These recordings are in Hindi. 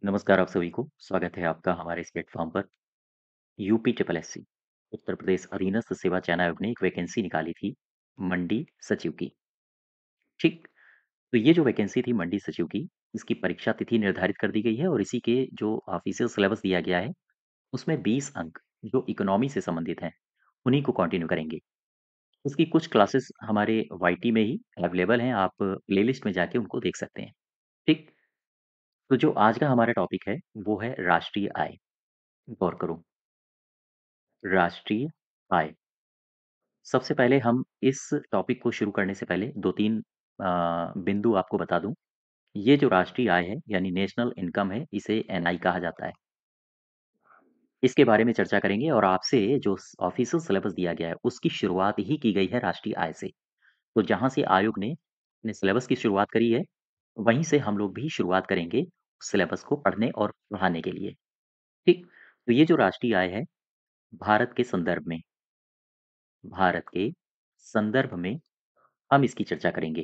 नमस्कार आप सभी को, स्वागत है आपका हमारे इस प्लेटफ़ॉर्म पर। UP triple SC, Uttar Pradesh अधीनस्थ सेवा चयन आयोग ने एक वैकेंसी निकाली थी, मंडी सचिव की, ठीक? तो ये जो वैकेंसी थी मंडी सचिव की, इसकी परीक्षा तिथि निर्धारित कर दी गई है और इसी के जो ऑफ़िशियल सिलेबस दिया गया है, उसमें 20 अंक जो इकोनॉमी से संबंधित हैं, उन्हीं को कंटिन्यू करेंगे। उसकी कुछ क्लासेस हमारे वाईटी में ही अवेलेबल हैं, आप प्लेलिस्ट में जाके उनको देख सकते हैं, ठीक? तो जो आज का हमारा टॉपिक है, वो है राष्ट्रीय आय। गौर करो, राष्ट्रीय आय। सबसे पहले हम इस टॉपिक को शुरू करने से पहले 2-3 बिंदु आपको बता दूँ। ये जो राष्ट्रीय आय है यानी नेशनल इनकम है, इसे एनआई कहा जाता है। इसके बारे में चर्चा करेंगे और आपसे जो ऑफिशियल सिलेबस दिया गया है, उसकी शुरुआत ही की गई है राष्ट्रीय आय से। तो जहाँ से आयोग ने अपने सिलेबस की शुरुआत करी है, वहीं से हम लोग भी शुरुआत करेंगे सिलेबस को पढ़ने और पढ़ाने के लिए। ठीक? तो ये जो राष्ट्रीय आय है, भारत के संदर्भ में भारत के संदर्भ में हम इसकी चर्चा करेंगे।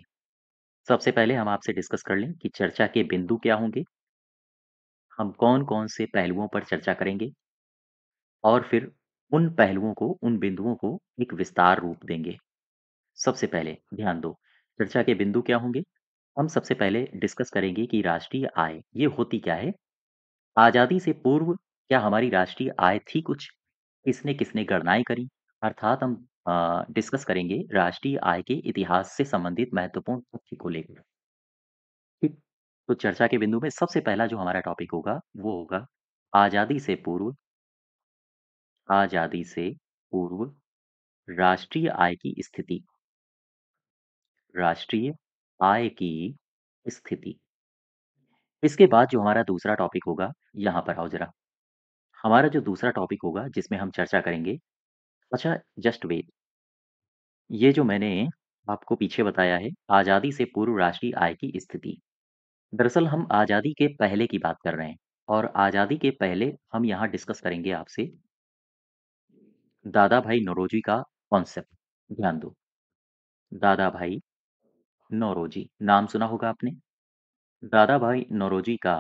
सबसे पहले हम आपसे डिस्कस कर लें कि चर्चा के बिंदु क्या होंगे, हम कौन-कौन से पहलुओं पर चर्चा करेंगे और फिर उन पहलुओं को, उन बिंदुओं को एक विस्तार रूप देंगे। सबसे पहले ध्यान दो, चर्चा के बिंदु क्या होंगे? हम सबसे पहले डिस्कस करेंगे कि राष्ट्रीय आय ये होती क्या है? आज़ादी से पूर्व क्या हमारी राष्ट्रीय आय थी कुछ? किसने-किसने गणनाएँ करी? अर्थात हम डिस्कस करेंगे राष्ट्रीय आय के इतिहास से संबंधित महत्वपूर्ण तथ्य को लेकर। ठीक। तो चर्चा के बिंदु में सबसे पहला जो हमारा टॉपिक होगा, वो होगा आज़ादी से पूर्व आज़ादी से पूर्व राष्ट्रीय आय की स्थिति। राष्ट्रीय आय की स्थिति। इसके बाद जो हमारा दूसरा टॉपिक होगा, यहाँ पर आओ ज़रा। हमारा जो दूसरा टॉपिक होगा जिसमें हम चर्चा करेंगे, अच्छा जस्ट वेट, ये जो मैंने आपको पीछे बताया है, आज़ादी से पूर्व राष्ट्रीय आय की स्थिति। दरअसल हम आज़ादी के पहले की बात कर रहे हैं और आज़ादी के पहले हम यहाँ डिस्कस करेंगे आपसे दादा भाई नौरोजी का कॉन्सेप्ट। ध्यान दो, दादा भाई नौरोजी, नाम सुना होगा आपने? दादा भाई नौरोजी का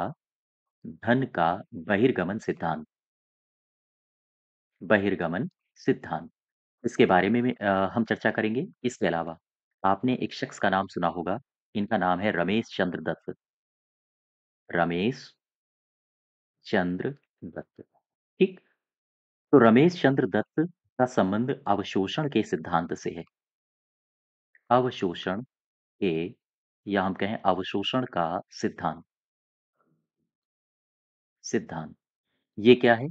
धन का बहिर्गमन सिद्धांत, बहिर्गमन सिद्धांत। इसके बारे में भी हम चर्चा करेंगे। इसके अलावा आपने एक शख्स का नाम सुना होगा, इनका नाम है रमेश चंद्र दत्त। रमेश चंद्र दत्त, ठीक? तो रमेश चंद्र दत्त का संबंध अवशोषण के सिद्धांत से है। अवशोषण के या हम कहें अवशोषण का सिद्धांत, सिद्धांत। ये क्या है?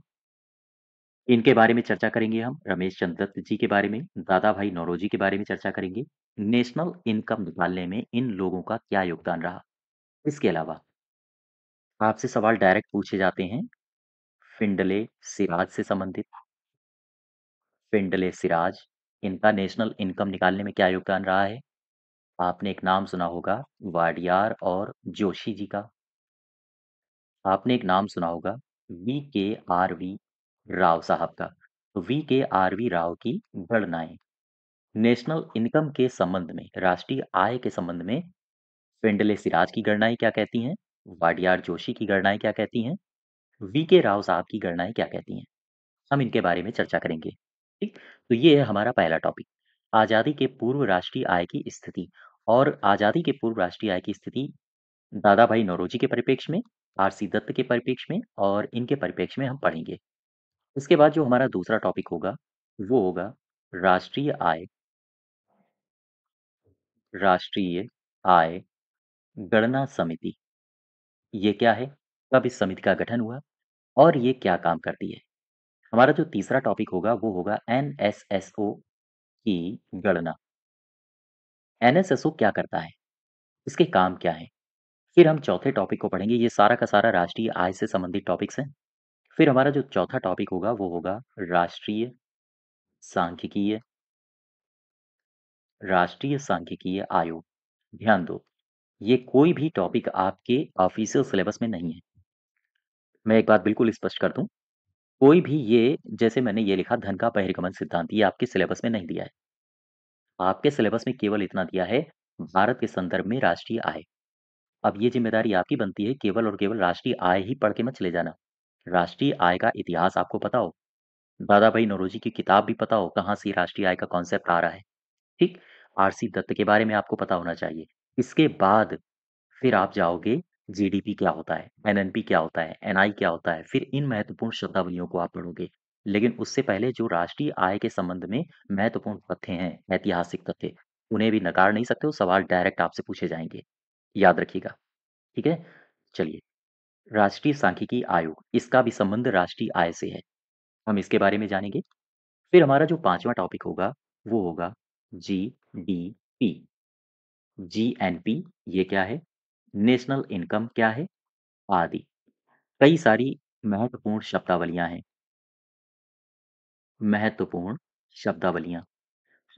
इनके बारे में चर्चा करेंगे हम, रमेश चंद्र दत्त जी के बारे में, दादा भाई नौरोजी के बारे में चर्चा करेंगे। नेशनल इनकम निकालने में इन लोगों का क्या योगदान रहा? इसके अलावा आपसे सवाल डायरेक्ट पूछे जाते हैं, फिंडले सिराज से संबंधित। फिंडले सिराज, इनका नेशनल इनकम निकालने में क्या योगदान रहा है? आपने एक नाम सुना होगा, वाडियार और जोशी जी का। आपने एक नाम सुना होगा, वी. राव साहब का। तो वी. राव की गणनाएँ नेशनल इनकम के संबंध में, राष्ट्रीय आय के संबंध में फिंडले सिराज की गणनाएँ क्या कहती हैं? वाडियार जोशी की गणनाएँ क्या कहती हैं? वी. राव साहब की गणनाएँ क्या कहती हैं? हम इनके बारे में चर्चा करेंगे। ठीक? तो ये है हमारा पहला टॉपिक, आज़ादी के पूर्व राष्ट्रीय आय की स्थिति। और आज़ादी के पूर्व राष्ट्रीय आय की स्थिति दादा भाई नौरोजी के परिप्रेक्ष्य में, आर.सी. दत्त के परिप्रेक्ष्य में और इनके परिप्रेक्ष्य में हम पढ़ेंगे। इसके बाद जो हमारा दूसरा टॉपिक होगा, वो होगा राष्ट्रीय आय, राष्ट्रीय आय गणना समिति। ये क्या है? कब इस समिति का गठन हुआ और ये क्या काम करती है? हमारा जो तीसरा टॉपिक होगा, वो होगा एनएसएसओ की गणना। एनएसएसओ क्या करता है? इसके काम क्या हैं? फिर हम चौथे टॉपिक को पढ़ेंगे, ये सारा का सारा राष्ट्रीय आय से संबंधित टॉपिक्स हैं। फिर हमारा जो चौथा टॉपिक होगा, वो होगा सांख्यिकीय राष्ट्रीय सांख्यिकीय आयोग। ध्यान दो, ये कोई भी टॉपिक आपके ऑफिशियल सिलेबस में नहीं है। मैं एक बात बिल्कुल स्पष्ट कर दूँ, कोई भी ये जैसे मैंने ये लिखा धन का बहिर्गमन सिद्धांत, ये आपके सिलेबस में नहीं दिया है। आपके सिलेबस में केवल इतना दिया है, भारत के संदर्भ में राष्ट्रीय आय। अब ये ज़िम्मेदारी आपकी बनती है केवल और केवल राष्ट्रीय आय ही पढ़ के मत चले जाना। राष्ट्रीय आय का इतिहास आपको पता हो, दादा भाई नौरोजी की किताब भी पता हो, कहाँ से राष्ट्रीय आय का कॉन्सेप्ट आ रहा है, ठीक? आरसी दत्त के बारे में आपको पता होना चाहिए। इसके बाद फिर आप जाओगे जीडीपी क्या होता है, एनएनपी क्या होता है, एनआई क्या होता है, फिर इन महत्वपूर्ण शब्दावलियों को आप पढ़ोगे। लेकिन उससे पहले जो राष्ट्रीय आय के संबंध में महत्वपूर्ण तथ्य हैं, ऐतिहासिक तथ्य, उन्हें भी नकार नहीं सकते हो, सवाल डायरेक्ट आपसे पूछे जाएँगे। याद रखिएगा, ठीक है? चलिए, राष्ट्रीय सांख्यिकी आयोग, इसका भी संबंध राष्ट्रीय आय से है। हम इसके बारे में जानेंगे। फिर हमारा जो 5वां टॉपिक होगा, वो होगा जीडीपी। जीएनपी ये क्या है? नेशनल इनकम क्या है? आदि। कई सारी महत्वपूर्ण शब्दावलियाँ हैं, महत्वपूर्ण शब्दावलियाँ।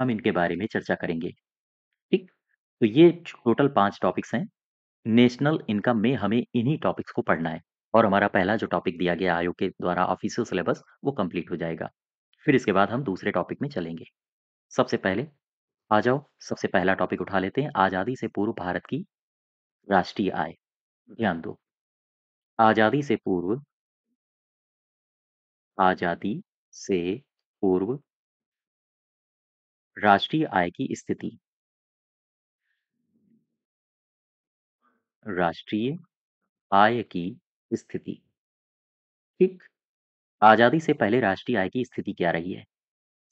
हम इनके बारे में चर्चा करेंगे, ठीक? तो ये टोटल 5 टॉपिक्स हैं। नेशनल इनकम में हमें इन्हीं टॉपिक्स को पढ़ना है और हमारा पहला जो टॉपिक दिया गया आयोग के द्वारा ऑफिशियल सिलेबस, वो कंप्लीट हो जाएगा। फिर इसके बाद हम दूसरे टॉपिक में चलेंगे। सबसे पहले आ जाओ, सबसे पहला टॉपिक उठा लेते हैं, आज़ादी से पूर्व भारत की राष्ट्रीय आय। ध्यान दो, आज़ादी से पूर्व, आज़ादी से पूर्व राष्ट्रीय आय की स्थिति, राष्ट्रीय आय की स्थिति, ठीक? आज़ादी से पहले राष्ट्रीय आय की स्थिति क्या रही है?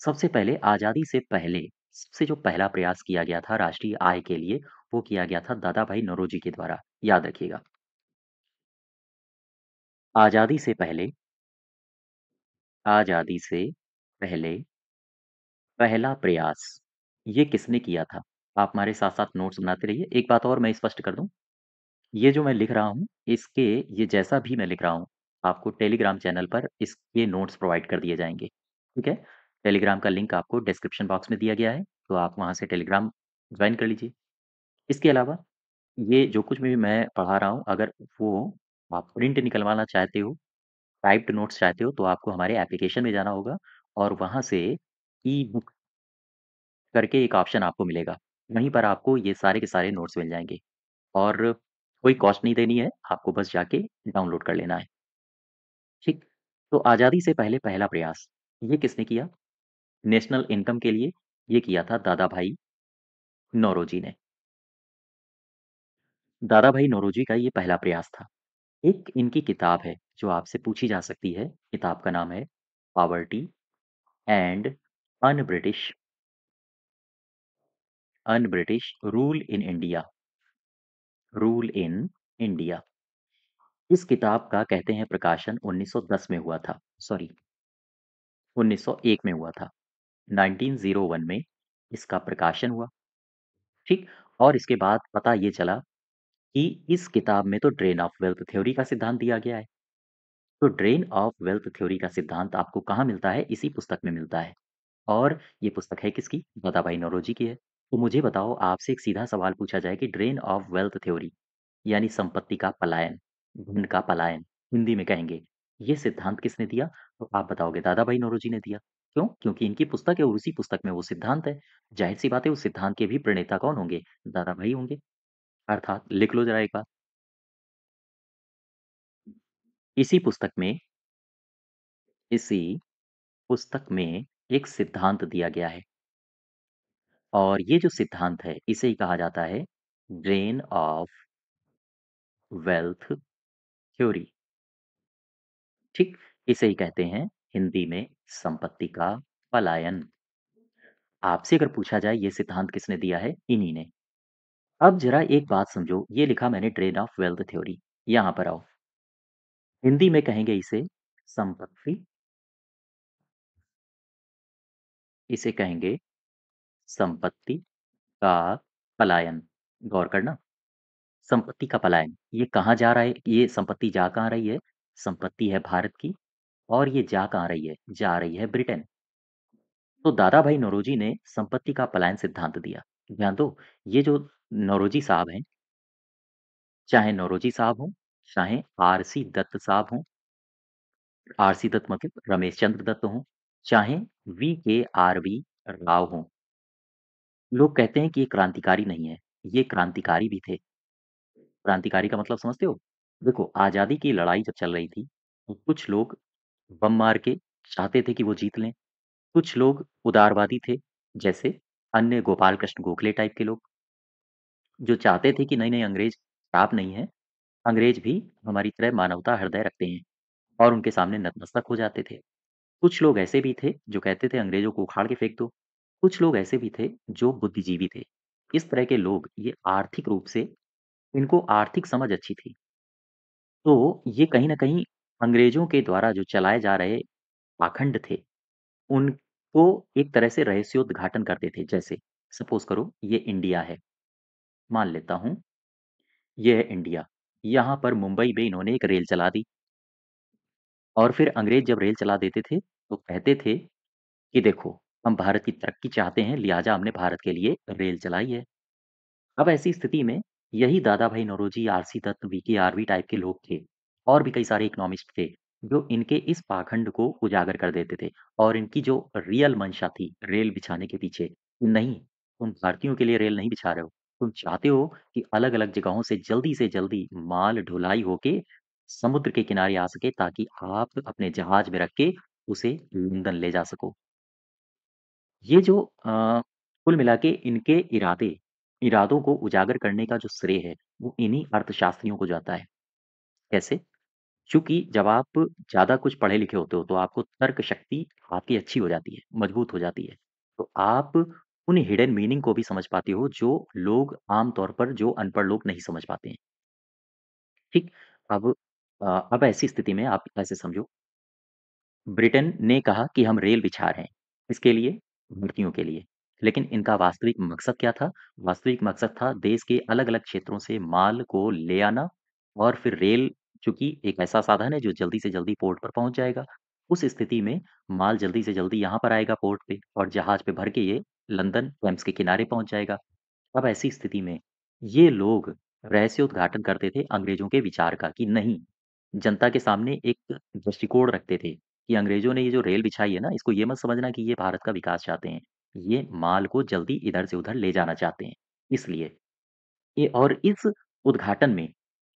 सबसे पहले आज़ादी से पहले सबसे जो पहला प्रयास किया गया था राष्ट्रीय आय के लिए, वो किया गया था दादा भाई नौरोजी के द्वारा। याद रखिएगा, आज़ादी से पहले, आज़ादी से पहले पहला प्रयास, ये किसने किया था? आप हमारे साथ-साथ नोट्स बनाते रहिए। एक बात और मैं स्पष्ट कर दूँ, ये जो मैं लिख रहा हूँ, इसके ये जैसा भी मैं लिख रहा हूँ, आपको टेलीग्राम चैनल पर इसके नोट्स प्रोवाइड कर दिए जाएँगे, ठीक है? टेलीग्राम का लिंक आपको डिस्क्रिप्शन बॉक्स में दिया गया है, तो आप वहाँ से टेलीग्राम जॉइन कर लीजिए। इसके अलावा ये जो कुछ भी मैं पढ़ा रहा हूँ, अगर वो आप प्रिंट निकलवाना चाहते हो, टाइप्ड नोट्स चाहते हो, तो आपको हमारे एप्लीकेशन में जाना होगा और वहाँ से ई-बुक करके एक ऑप्शन आपको मिलेगा। वहीं पर आपको ये सारे के सारे नोट्स मिल जाएँगे और कोई कॉस्ट नहीं देनी है, आपको बस जाके डाउनलोड कर लेना है, ठीक? तो आज़ादी से पहले पहला प्रयास, ये किसने किया? नेशनल इनकम के लिए ये किया था दादा भाई नौरोजी ने। दादा भाई नौरोजी का ये पहला प्रयास था। एक इनकी किताब है, जो आपसे पूछी जा सकती है, किताब का नाम है poverty and un British rule in India, rule in India. इस किताब का कहते हैं प्रकाशन 1910 में हुआ था, सॉरी 1901 में हुआ था। 1901 में इसका प्रकाशन हुआ, ठीक? और इसके बाद पता ये चला कि इस किताब में तो ड्रेन ऑफ वेल्थ थ्योरी का सिद्धांत दिया गया है। तो ड्रेन ऑफ वेल्थ थ्योरी का सिद्धांत आपको कहाँ मिलता है? इसी पुस्तक में मिलता है। और ये पुस्तक है किसकी? दादाभाई नौरोजी की है। तो मुझे बताओ, आपसे एक सीधा सवाल पूछा जाए कि ड्रेन ऑफ वेल्थ थ्योरी यानी संपत्ति का पलायन, धन का पलायन हिंदी में कहेंगे, ये सिद्धांत किसने दिया? तो आप बताओगे दादाभाई नौरोजी ने दिया। क्यों? क्योंकि इनकी पुस्तक है और उसी पुस्तक में वो सिद्धांत है। ज़ाहिर-सी बात है उस सिद्धांत के भी प्रणेता कौन होंगे? दादाभाई होंगे। अर्थात लिख लो ज़रा एक बार, इसी पुस्तक में इसी पुस्तक में एक सिद्धांत दिया गया है और ये जो सिद्धांत है इसे ही कहा जाता है ड्रेन ऑफ वेल्थ थ्योरी, ठीक? इसे ही कहते हैं हिंदी में संपत्ति का पलायन। आपसे अगर पूछा जाए ये सिद्धांत किसने दिया है? इन्हीं ने। अब जरा एक बात समझो, ये लिखा मैंने ड्रेन ऑफ वेल्थ थ्योरी, यहाँ पर आओ। हिंदी में कहेंगे इसे संपत्ति, इसे कहेंगे संपत्ति का पलायन। गौर करना, संपत्ति का पलायन, ये कहाँ जा रहा है? ये संपत्ति जा कहाँ रही है? संपत्ति है भारत की और ये जा कहाँ रही है? जा रही है ब्रिटेन। तो दादा भाई नौरोजी ने संपत्ति का पलायन सिद्धांत दिया। ध्यान दो, ये जो नौरोजी साहब हैं, चाहे नौरोजी साहब हों, चाहे आरसी दत्त साहब हों, आरसी दत्त मतलब रमेश चंद्र दत्त हों, चाहे वीके.आर.वी. राव हों, लोग कहते हैं कि ये क्रांतिकारी नहीं है, ये क्रांतिकारी भी थे। क्रांतिकारी का मतलब समझते हो? देखो, आज़ादी की लड़ाई जब चल रही थी, तो कुछ लोग बम मार के चाहते थे कि वो जीत लें, कुछ लोग उदारवादी थे, जैसे अन्य गोपाल कृष्ण गोखले टाइप के लोग, जो चाहते थे कि नहीं-नहीं अंग्रेज़ खराब नहीं है, अंग्रेज़ भी हमारी तरह मानवता हृदय रखते हैं और उनके सामने नतमस्तक हो जाते थे। कुछ लोग ऐसे भी थे जो कहते थे अंग्रेज़ों को उखाड़ के फेंक दो, कुछ लोग ऐसे भी थे जो बुद्धिजीवी थे। इस तरह के लोग ये आर्थिक रूप से इनको आर्थिक समझ अच्छी थी। तो ये कहीं न कहीं अंग्रेज़ों के द्वारा जो चलाए जा रहे पाखंड थे, उनको एक तरह से रहस्योद्घाटन करते थे। जैसे सपोज़ करो ये इंडिया है, मान लेता हूँ ये है इंडिया। यहाँ पर मुंबई में इन्होंने एक रेल चला दी और फिर अंग्रेज़ जब रेल चला देते थे, तो कहते थे कि देखो, हम भारत की तरक्की चाहते हैं, लिहाज़ा हमने भारत के लिए रेल चलाई है। अब ऐसी स्थिति में यही Dadabhai Naoroji, R C Dutt, V K R V type के लोग थे और भी कई सारे इकोनॉमिस्ट थे, जो इनके इस पाखंड को उजागर कर देते थे और इनकी जो रियल मंशा थी रेल बिछाने के पीछे, नहीं, तुम भारतीयों के लिए रेल नहीं बिछा रहे हो, तुम चाहते हो कि अलग-अलग जगहों से जल्दी माल ढुलाई होके समुद्र के किनारे आ सके ताकि आप अपने जहाज में रख के उसे लंदन ले जा सको। ये जो कुल मिला के इनके इरादों को उजागर करने का जो श्रेय है, वो इन्हीं अर्थशास्त्रियों को जाता है। कैसे? चूँकि जब आप ज़्यादा कुछ पढ़े लिखे होते हो, तो आपको तर्क शक्ति आपकी अच्छी हो जाती है, मजबूत हो जाती है। तो आप उन हिडन मीनिंग को भी समझ पाते हो, जो लोग आम तौर पर जो अनपढ़ लोग नहीं समझ पाते हैं। ठीक? अब अब ऐसी स्थिति में आप ऐसे समझो ब्रिटेन ने कहा कि हम रेल बिछा रहे हैं। किसके लिए? भर्तियों के लिए। लेकिन इनका वास्तविक मकसद क्या था? वास्तविक मकसद था देश के अलग-अलग क्षेत्रों से माल को ले आना और फिर रेल चूँकि एक ऐसा साधन है जो जल्दी से जल्दी पोर्ट पर पहुँच जाएगा। उस स्थिति में माल जल्दी से जल्दी यहाँ पर आएगा पोर्ट पे और जहाज पे भर के ये लंदन थेम्स के किनारे पहुँच जाएगा। अब ऐसी स्थिति में ये लोग रहस्योद्घाटन करते थे अंग्रेजों के विचार का कि नहीं, जनता के सामने एक दृष्टिकोण रखते थे कि अंग्रेजों ने ये जो रेल बिछाई है ना, इसको ये मत समझना कि ये भारत का विकास चाहते हैं। ये माल को जल्दी इधर से उधर ले जाना चाहते हैं। इसलिए ये और इस उद्घाटन में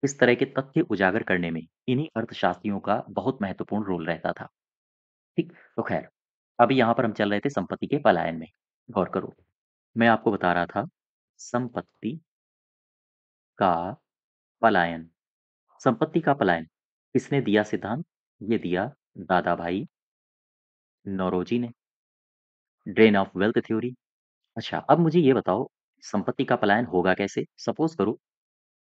इस तरह के तथ्य उजागर करने में इन्हीं अर्थशास्त्रियों का बहुत महत्वपूर्ण रोल रहता था। ठीक? तो ख़ैर, अभी यहाँ पर हम चल रहे थे संपत्ति के पलायन में। गौर करो, मैं आपको बता रहा था संपत्ति का पलायन। संपत्ति का पलायन किसने दिया सिद्धांत? ये दिया दादा भाई नौरोजी ने। Drain of wealth theory. अच्छा, अब मुझे ये बताओ संपत्ति का पलायन होगा कैसे? सपोज़ करो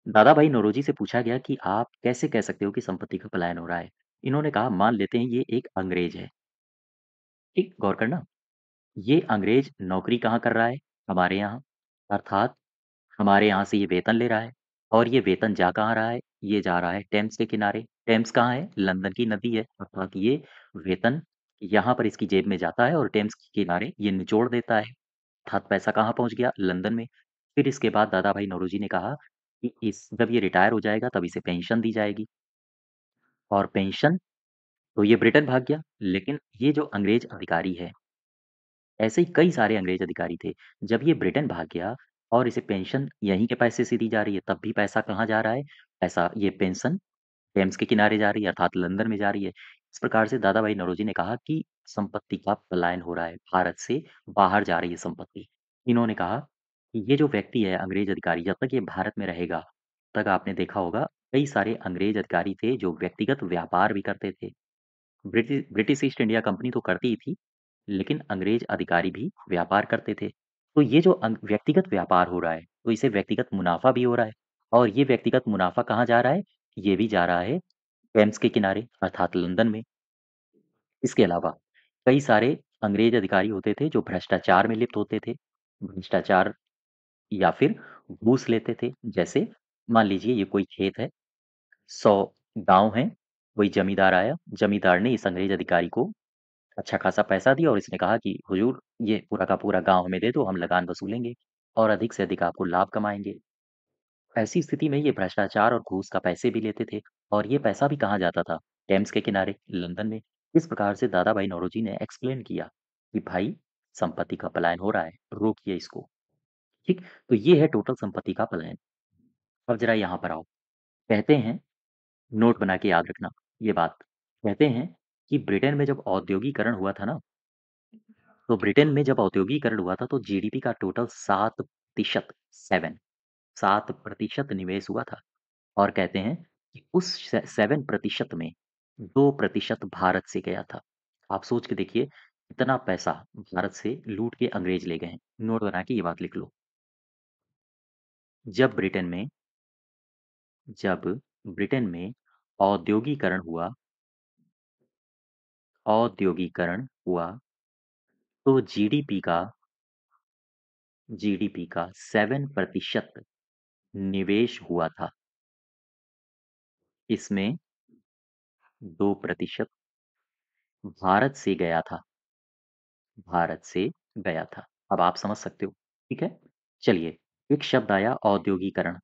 दादा भाई नौरोजी से पूछा गया कि आप कैसे कह सकते हो कि संपत्ति का पलायन हो रहा है? इन्होंने कहा मान लेते हैं ये एक अंग्रेज़ है। ठीक, गौर करना। ये अंग्रेज़ नौकरी कहाँ कर रहा है? हमारे यहाँ। अर्थात हमारे यहाँ से ये वेतन ले रहा है और ये वेतन जा कहाँ रहा है? ये जा रहा है टेम्स के किनारे। टेम्स कहाँ है? लंदन की नदी है। अर्थात ये वेतन यहाँ पर इसकी जेब में जाता है और टेम्स के किनारे ये निचोड़ देता है। अर्थात पैसा कहाँ पहुँच गया? लंदन में। फिर इसके बाद दादा भाई नौरोजी ने कहा कि इस जब ये रिटायर हो जाएगा तब इसे पेंशन दी जाएगी और पेंशन तो ये ब्रिटेन भाग गया। लेकिन ये जो अंग्रेज़ अधिकारी है ऐसे ही कई सारे अंग्रेज़ अधिकारी थे। जब ये ब्रिटेन भाग गया और इसे पेंशन यहीं के पैसे से दी जा रही है, तब भी पैसा कहाँ जा रहा है? पैसा ये पेंशन टेम्स के किनारे जा रही है अर्थात लंदन में जा रही है। इस प्रकार से दादा भाई नौरोजी ने कहा कि संपत्ति का पलायन हो रहा है, भारत से बाहर जा रही है संपत्ति। इन्होंने कहा कि ये जो व्यक्ति है अंग्रेज़ अधिकारी जब तक ये भारत में रहेगा, तब तक आपने देखा होगा कई सारे अंग्रेज़ अधिकारी थे जो व्यक्तिगत व्यापार भी करते थे। ब्रिटिश ईस्ट इंडिया कंपनी तो करती ही थी, लेकिन अंग्रेज अधिकारी भी व्यापार करते थे। तो ये जो व्यक्तिगत व्यापार हो रहा है, तो इसे व्यक्तिगत मुनाफ़ा भी हो रहा है और ये व्यक्तिगत मुनाफ़ा कहाँ जा रहा है? ये भी जा रहा है टेम्स के किनारे अर्थात लंदन में। इसके अलावा कई सारे अंग्रेज अधिकारी होते थे जो भ्रष्टाचार में लिप्त होते थे। भ्रष्टाचार या फिर घूस लेते थे। जैसे मान लीजिए ये कोई खेत है, 100 गाँव हैं, कोई ज़मींदार आया, ज़मींदार ने इस अंग्रेज अधिकारी को अच्छा खासा पैसा दिया और इसने कहा कि हुजूर ये पूरा का पूरा गाँव हमें दे दो, हम लगान वसूलेंगे और अधिक से अधिक आपको लाभ कमाएँगे। ऐसी स्थिति में ये भ्रष्टाचार और घूस का पैसे भी लेते थे और ये पैसा भी कहाँ जाता था? टेम्स के किनारे लंदन में। इस प्रकार से दादा भाई नौरोजी ने एक्सप्लेन किया कि भाई संपत्ति का पलायन हो रहा है, रोकिए इसको। ठीक? तो ये है टोटल संपत्ति का पलायन। अब ज़रा यहाँ पर आओ। कहते हैं नोट बना के याद रखना ये बात। कहते हैं कि ब्रिटेन में जब औद्योगीकरण हुआ था ना, तो ब्रिटेन में जब औद्योगीकरण हुआ था तो जीडीपी का टोटल 7% 7% निवेश हुआ था। और कहते हैं कि उस 7% में 2% भारत से गया था। आप सोच के देखिए कितना पैसा भारत से लूट के अंग्रेज ले गए हैं। नोट बना के ये बात लिख लो। जब ब्रिटेन में जब ब्रिटेन में औद्योगीकरण हुआ औद्योगीकरण हुआ तो जीडीपी का 7% निवेश हुआ था। इसमें 2% भारत से गया था। भारत से गया था। अब आप समझ सकते हो, ठीक है? चलिए, एक शब्द आया औद्योगीकरण।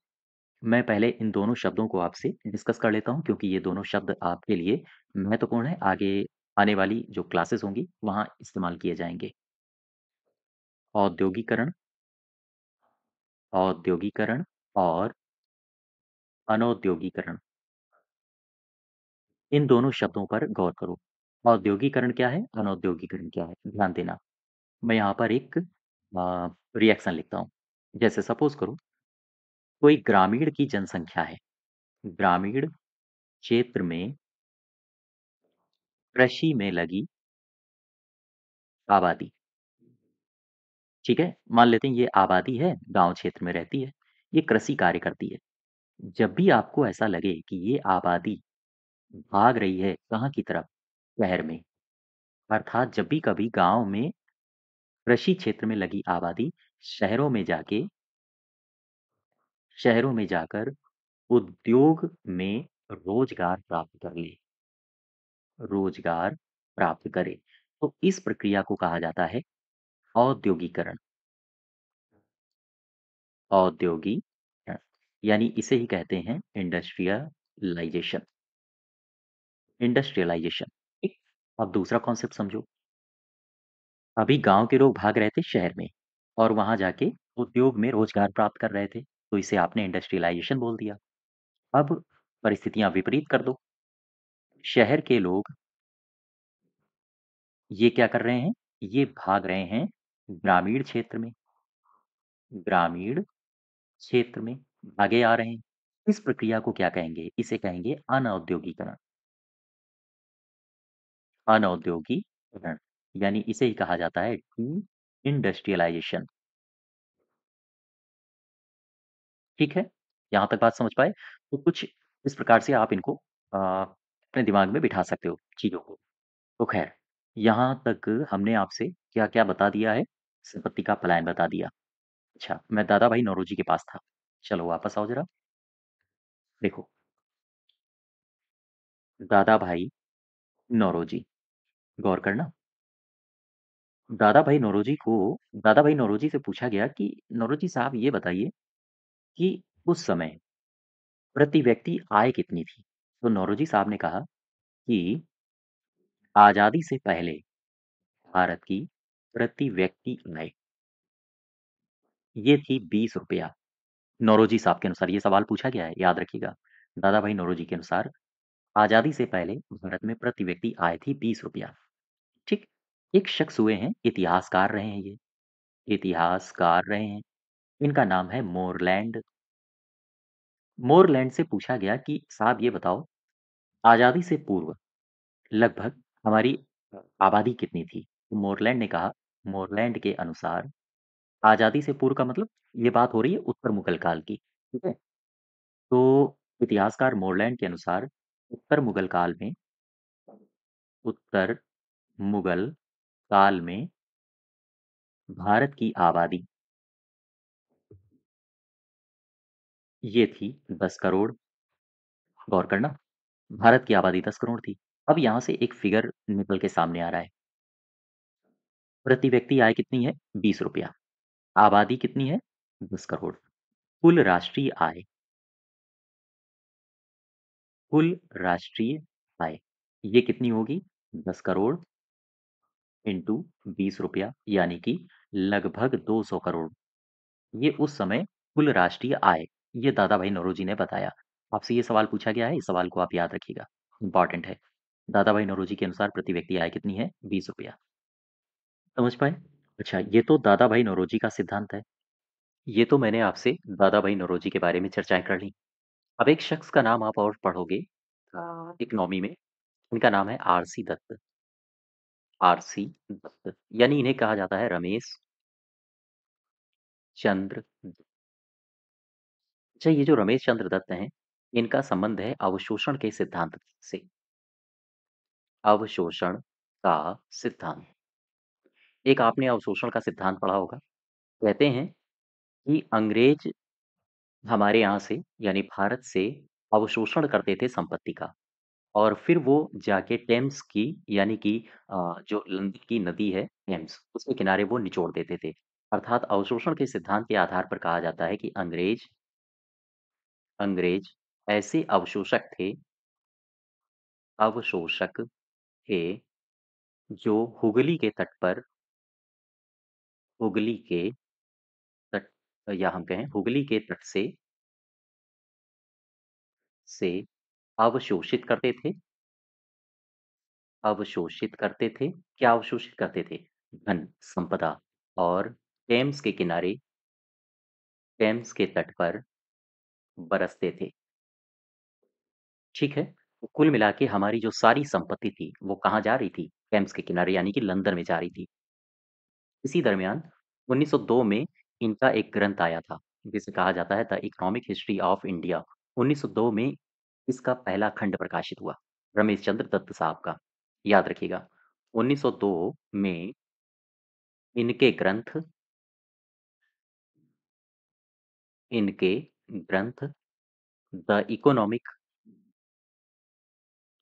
मैं पहले इन दोनों शब्दों को आपसे डिस्कस कर लेता हूँ क्योंकि ये दोनों शब्द आपके लिए महत्वपूर्ण है। आगे आने वाली जो क्लासेस होंगी, वहाँ इस्तेमाल किए जाएँगे। औद्योगीकरण औद्योगीकरण और अनौद्योगीकरण। इन दोनों शब्दों पर गौर करो। औद्योगीकरण क्या है? अनौद्योगीकरण क्या है? ध्यान देना। मैं यहाँ पर एक रिएक्शन लिखता हूँ। जैसे सपोज़ करो कोई ग्रामीण की जनसंख्या है। ग्रामीण क्षेत्र में कृषि में लगी आबादी, ठीक है? मान लेते हैं ये आबादी है, गाँव क्षेत्र में रहती है, ये कृषि कार्य करती है। जब भी आपको ऐसा लगे कि ये आबादी भाग रही है कहाँ की तरफ? शहर में। अर्थात जब भी कभी गाँव में कृषि क्षेत्र में लगी आबादी शहरों में जाके शहरों में जाकर उद्योग में रोजगार प्राप्त कर ले, रोजगार प्राप्त करे। तो इस प्रक्रिया को कहा जाता है औद्योगीकरण। औद्योगीकरण यानी इसे ही कहते हैं इंडस्ट्रियलाइजेशन। इंडस्ट्रियलाइजेशन, ठीक। अब दूसरा कॉन्सेप्ट समझो। अभी गांव के लोग भाग रहे थे शहर में और वहां जाके उद्योग में रोजगार प्राप्त कर रहे थे, तो इसे आपने इंडस्ट्रियलाइजेशन बोल दिया। अब परिस्थितियां विपरीत कर दो। शहर के लोग ये क्या कर रहे हैं? ये भाग रहे हैं ग्रामीण क्षेत्र में। ग्रामीण क्षेत्र में आगे आ रहे हैं। इस प्रक्रिया को क्या कहेंगे? इसे कहेंगे अनौद्योगीकरण। अनौद्योगीकरण यानी इसे ही कहा जाता है डी इंडस्ट्रियलाइजेशन। ठीक है? यहाँ तक बात समझ पाए? तो कुछ इस प्रकार से आप इनको अपने दिमाग में बिठा सकते हो चीज़ों को। तो ख़ैर, यहाँ तक हमने आपसे क्या-क्या बता दिया है? संपत्ति का पलायन बता दिया। अच्छा, मैं दादा भाई नौरोजी के पास था। चलो वापस आओ ज़रा। देखो, दादा भाई नौरोजी, गौर करना। दादा भाई नौरोजी से पूछा गया कि नौरोजी साहब ये बताइए कि उस समय प्रति व्यक्ति आय कितनी थी? तो नौरोजी साहब ने कहा कि आज़ादी से पहले भारत की प्रति व्यक्ति आय ये थी ₹20। नौरोजी साहब के अनुसार ये सवाल पूछा गया है, याद रखिएगा। दादा भाई नौरोजी के अनुसार आज़ादी से पहले भारत में प्रति व्यक्ति आय थी ₹20। ठीक? एक शख्स हुए हैं, इतिहासकार रहे हैं ये, इतिहासकार रहे हैं। इनका नाम है मोरलैंड। मोरलैंड से पूछा गया कि साहब ये बताओ, आज़ादी से पूर्व लगभग हमारी आबादी कितनी थी? तो मोरलैंड ने कहा, मोरलैंड के अनुसार आज़ादी से पूर्व का मतलब ये बात हो रही है उत्तर मुगल काल की, ठीक है? तो इतिहासकार मोरलैंड के अनुसार उत्तर मुगल काल में उत्तर मुगल काल में भारत की आबादी ये थी 10 करोड़। गौर करना, भारत की आबादी 10 करोड़ थी। अब यहाँ से एक फिगर निकल के सामने आ रहा है। प्रति व्यक्ति आय कितनी है? ₹20। आबादी कितनी है? 10 करोड़। कुल राष्ट्रीय आय कुल राष्ट्रीय आय ये कितनी होगी? 10 करोड़ इंटू ₹20 यानी कि लगभग 200 करोड़। ये उस समय कुल राष्ट्रीय आय ये दादा भाई नौरोजी ने बताया। आपसे ये सवाल पूछा गया है, इस सवाल को आप याद रखिएगा, इम्पोर्टेंट है। दादा भाई नौरोजी के अनुसार प्रति व्यक्ति आय कितनी है? ₹20। समझ पाए? अच्छा, ये तो दादा भाई नौरोजी का सिद्धांत है। ये तो मैंने आपसे दादा भाई नौरोजी के बारे में चर्चाएँ कर ली। अब एक शख्स का नाम आप और पढ़ोगे इकोनॉमी में, इनका नाम है आरसी दत्त। आरसी दत्त, यानी इन्हें कहा जाता है रमेश चंद्र दत्त। अच्छा, ये जो रमेश चंद्र दत्त हैं, इनका संबंध है अवशोषण के सिद्धांत से। अवशोषण का सिद्धांत। एक आपने अवशोषण का सिद्धांत पढ़ा होगा। कहते हैं कि अंग्रेज हमारे यहाँ से यानी भारत से अवशोषण करते थे संपत्ति का और फिर वो जाके टेम्स की यानी कि जो लंदन की नदी है टेम्स, उसके किनारे वो निचोड़ देते थे। अर्थात अवशोषण के सिद्धांत के आधार पर कहा जाता है कि अंग्रेज अंग्रेज ऐसे अवशोषक थे जो हुगली के तट या हम कहें हुगली के तट से अवशोषित करते थे। क्या अवशोषित करते थे? धन, संपदा और टेम्स के किनारे टेम्स के तट पर बरसते थे। ठीक है? तो कुल मिला के हमारी जो सारी संपत्ति थी, वो कहाँ जा रही थी? टेम्स के किनारे यानी कि लंदन में जा रही थी। इसी दरमियान 1902 में इनका एक ग्रंथ आया था, जिसे कहा जाता है the economic history of India. 1902 में इसका पहला खंड प्रकाशित हुआ, रमेश चंद्र दत्त साहब का। याद रखिएगा, 1902 में इनके ग्रंथ इनके ग्रंथ the economic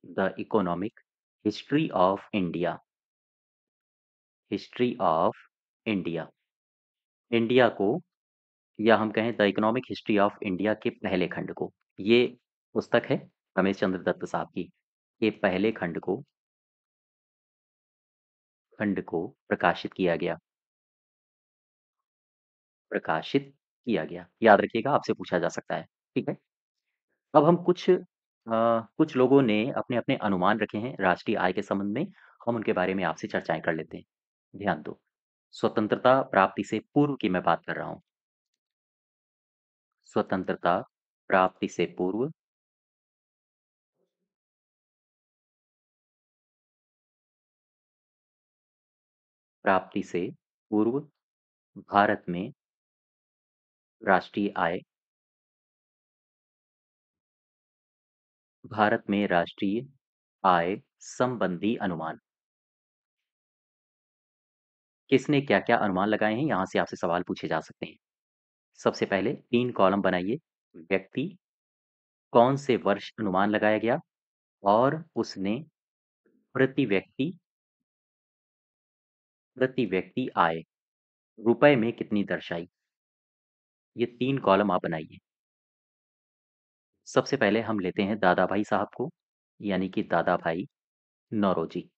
the economic history of India history of India India को या हम कहें the economic history of India के पहले खंड को, ये पुस्तक है रमेश चंद्र दत्त साहब की। ये पहले खंड को प्रकाशित किया गया। याद रखिएगा, आपसे पूछा जा सकता है। ठीक है? अब हम कुछ लोगों ने अपने-अपने अनुमान रखे हैं राष्ट्रीय आय के संबंध में, हम उनके बारे में आपसे चर्चाएँ कर लेते हैं। ध्यान दो, स्वतंत्रता प्राप्ति से पूर्व की मैं बात कर रहा हूँ। स्वतंत्रता प्राप्ति से पूर्व प्राप्ति से पूर्व भारत में राष्ट्रीय आय भारत में राष्ट्रीय आय संबंधी अनुमान। किसने क्या-क्या अनुमान लगाए हैं, यहाँ से आपसे सवाल पूछे जा सकते हैं। सबसे पहले 3 कॉलम बनाइए। व्यक्ति, कौन से वर्ष अनुमान लगाया गया और उसने प्रति व्यक्ति प्रति व्यक्ति आय रुपए में कितनी दर्शाई? ये 3 कॉलम आप बनाइए। सबसे पहले हम लेते हैं दादा भाई साहब को, यानी कि दादा भाई नौरोजी।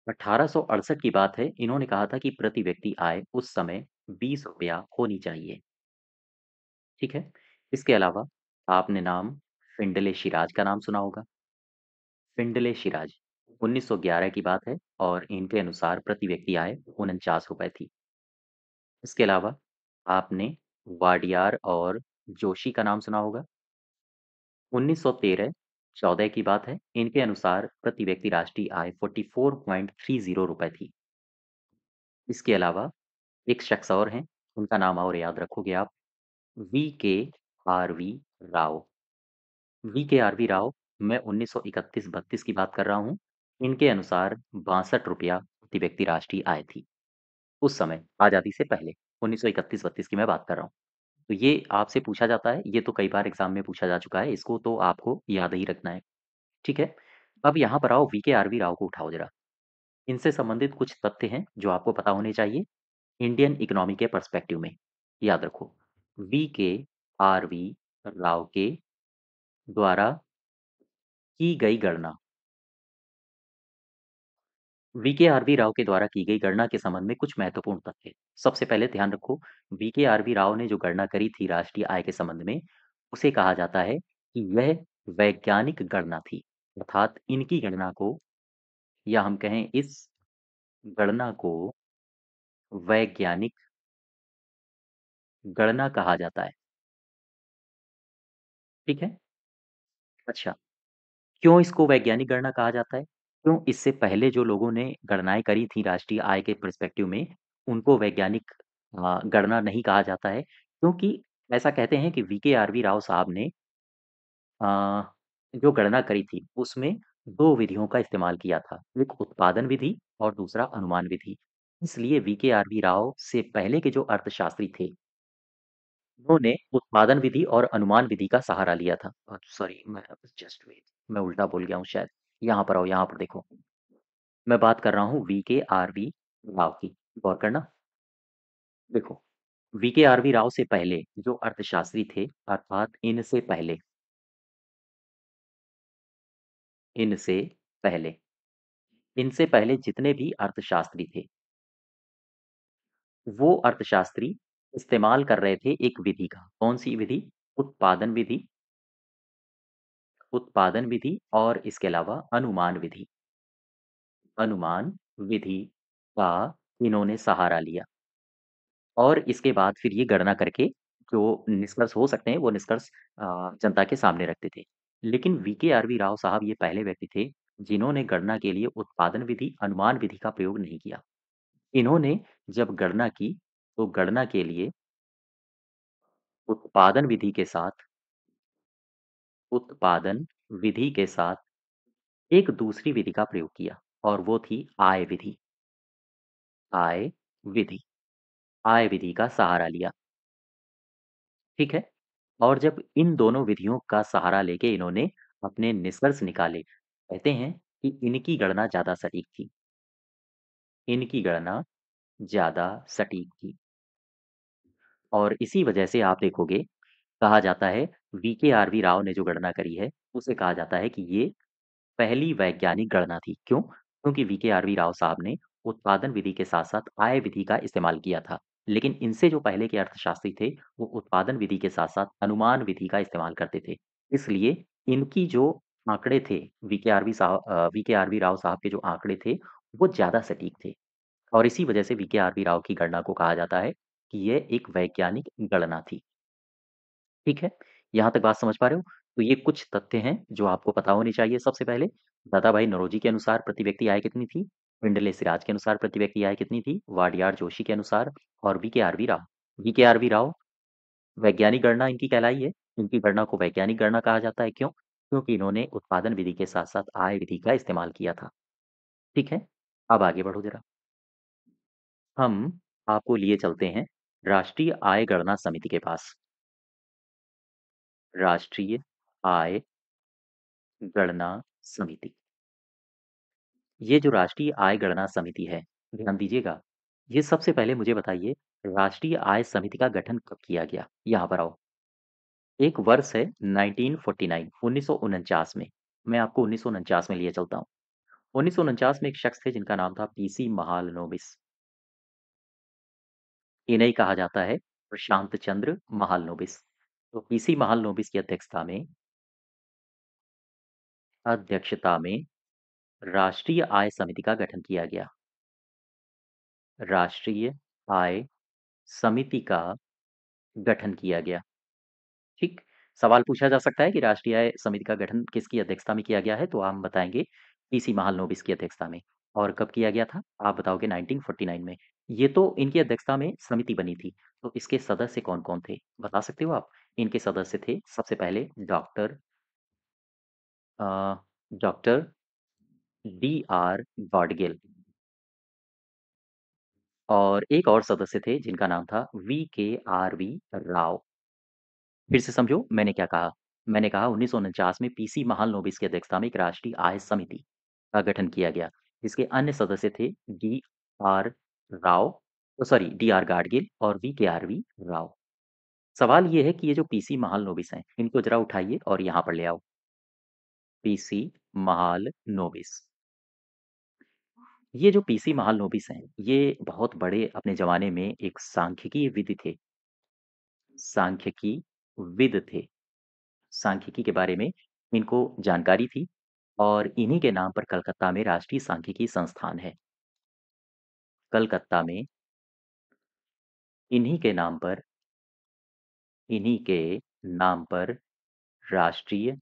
1868 की बात है, इन्होंने कहा था कि प्रति व्यक्ति आय उस समय ₹20 होनी चाहिए। ठीक है? इसके अलावा आपने नाम फिंडले शिराज का नाम सुना होगा। फिंडले शिराज 1911 की बात है और इनके अनुसार प्रति व्यक्ति आय ₹49 थी। इसके अलावा आपने वाडियार और जोशी का नाम सुना होगा। 1913-14 की बात है। इनके अनुसार प्रति व्यक्ति राष्ट्रीय आय ₹44.30 थी। इसके अलावा एक शख्स और हैं, उनका नाम और याद रखोगे आप, वी के आर वी राव। वी के आर वी राव, मैं 1931-32 की बात कर रहा हूँ। इनके अनुसार ₹62 प्रति व्यक्ति राष्ट्रीय आय थी। उस समय आज़ादी से पहले 1931-32 की मैं बात कर रहा हूँ। तो ये आपसे पूछा जाता है, ये तो कई बार एग्ज़ाम में पूछा जा चुका है, इसको तो आपको याद ही रखना है। ठीक है? अब यहाँ पर आओ, वी के आर वी राव को उठाओ ज़रा। इनसे संबंधित कुछ तथ्य हैं जो आपको पता होने चाहिए इंडियन इकोनॉमी के पर्सपेक्टिव में। याद रखो, वी के आर वी राव के द्वारा की गई गणना वीकेआरबी राव के द्वारा की गई गणना के संबंध में कुछ महत्वपूर्ण तथ्य। सबसे पहले ध्यान रखो, वीकेआरबी राव ने जो गणना करी थी राष्ट्रीय आय के संबंध में, उसे कहा जाता है कि यह वैज्ञानिक गणना थी। अर्थात इनकी गणना को, या हम कहें इस गणना को, वैज्ञानिक गणना कहा जाता है। ठीक है? अच्छा, क्यों इसको वैज्ञानिक गणना कहा जाता है? क्यों इससे पहले जो लोगों ने गणनाएँ करी थी राष्ट्रीय आय के पर्सपेक्टिव में, उनको वैज्ञानिक गणना नहीं कहा जाता है? क्योंकि ऐसा कहते हैं कि वीकेआरबी राव साहब ने अ, जो गणना करी थी, उसमें 2 विधियों का इस्तेमाल किया था। एक उत्पादन विधि और दूसरा अनुमान विधि। इसलिए वीकेआरबी राव से पहले के जो अर्थशास्त्री थे, उन्होंने उत्पादन विधि और अनुमान विधि का सहारा लिया था। सॉरी, मैं जस्ट वेट, मैं उल्टा बोल गया हूँ शायद। यहाँ पर आओ, यहाँ पर देखो। मैं बात कर रहा हूँ वीकेआरबी राव की। गौर करना। देखो, वीकेआरबी राव से पहले जो अर्थशास्त्री थे, अर्थात इनसे पहले इनसे पहले जितने भी अर्थशास्त्री थे, वो अर्थशास्त्री इस्तेमाल कर रहे थे एक विधि का। कौन-सी विधि? उत्पादन विधि, उत्पादन विधि और इसके अलावा अनुमान विधि। अनुमान विधि का इन्होंने सहारा लिया और इसके बाद फिर ये गणना करके जो निष्कर्ष हो सकते हैं, वो निष्कर्ष जनता के सामने रखते थे। लेकिन वीकेआरबी राव साहब ये पहले व्यक्ति थे, जिन्होंने गणना के लिए उत्पादन विधि, अनुमान विधि का प्रयोग नहीं किया। इन्होंने जब गणना की, तो गणना के लिए उत्पादन विधि के साथ उत्पादन विधि के साथ एक दूसरी विधि का प्रयोग किया और वो थी आय विधि। आय विधि। आय विधि का सहारा लिया। ठीक है? और जब इन दोनों विधियों का सहारा लेके इन्होंने अपने निष्कर्ष निकाले, कहते हैं कि इनकी गणना ज़्यादा सटीक थी। इनकी गणना ज़्यादा सटीक थी और इसी वजह से आप देखोगे, कहा जाता है वीकेआरबी राव ने जो गणना करी है, उसे कहा जाता है कि ये पहली वैज्ञानिक गणना थी। क्यों? क्योंकि वीकेआरबी राव साहब ने उत्पादन विधि के साथ-साथ आय विधि का इस्तेमाल किया था। लेकिन इनसे जो पहले के अर्थशास्त्री थे, वो उत्पादन विधि के साथ-साथ अनुमान विधि का इस्तेमाल करते थे। इसलिए इनकी जो आंकड़े थे, वीकेआरबी राव साहब के जो आंकड़े थे, वो ज़्यादा सटीक थे और इसी वजह से वीकेआरबी राव की गणना को कहा जाता है कि ये एक वैज्ञानिक गणना थी। ठीक है? यहाँ तक बात समझ पा रहे हो? तो ये कुछ तथ्य हैं जो आपको पता होने चाहिए सबसे पहले। दादाभाई नौरोजी के अनुसार प्रति व्यक्ति आय कितनी थी? पिंडले सिराज के अनुसार प्रति व्यक्ति आय कितनी थी? वाडियार जोशी के अनुसार और वीकेआरबी राव। वीकेआरबी राव वैज्ञानिक गणना इनकी कहलाई है। इनकी गणना को वैज्ञानिक गणना कहा जाता है। क्यों? क्योंकि इन्होंने उत्पादन विधि के साथ-साथ आय विधि का इस्तेमाल किया था। ठीक है? अब आगे बढ़ो ज़रा। हम आपको लिए चलते हैं राष्ट्रीय आय गणना समिति के पास। राष्ट्रीय आय गणना समिति। ये जो राष्ट्रीय आय गणना समिति है, ध्यान दीजिएगा। ये सबसे पहले मुझे बताइए, राष्ट्रीय आय समिति का गठन कब किया गया? यहाँ पर आओ। एक वर्ष है 1949 1949 में। मैं आपको 1949 में लिए चलता हूँ। 1949 में एक शख्स थे जिनका नाम था पीसी महालनोबिस। इन्हें कहा जाता है प्रशांत चंद्र महालनोबिस। तो पीसी महालनोबिस की अध्यक्षता में राष्ट्रीय आय समिति का गठन किया गया। राष्ट्रीय आय समिति का गठन किया गया। ठीक? सवाल पूछा जा सकता है कि राष्ट्रीय आय समिति का गठन किसकी अध्यक्षता में किया गया है? तो हम बताएँगे पीसी महालनोबिस की अध्यक्षता में। और कब किया गया था? आप बताओगे 1949 में। ये तो इनकी अध्यक्षता में समिति बनी थी। तो इसके सदस्य कौन-कौन थे? बता सकते हो आप? इनके सदस्य थे सबसे पहले अ, डॉक्टर डी.आर. गाडगिल और एक और सदस्य थे जिनका नाम था वी.के.आर.वी. राव। फिर से समझो मैंने क्या कहा? मैंने कहा 1949 में पीसी महालनोबिस की अध्यक्षता में एक राष्ट्रीय आय समिति का गठन किया गया। इसके अन्य सदस्य थे DR. Rao, sorry, DR. Gadgil और वी.के.आर.वी. राव। सवाल ये है कि ये जो पीसी महालनोबिस हैं, इनको ज़रा उठाइए और यहाँ पर ले आओ। पीसी महालनोबिस। ये जो पीसी महालनोबिस हैं, ये बहुत बड़े अपने ज़माने में एक सांख्यिकीय विद थे। सांख्यिकी विद थे। सांख्यिकी के बारे में इनको जानकारी थी और इन्हीं के नाम पर कलकत्ता में राष्ट्रीय सांख्यिकी संस्थान है। कलकत्ता में इन्हीं के नाम पर इन्हीं के नाम पर राष्ट्रीय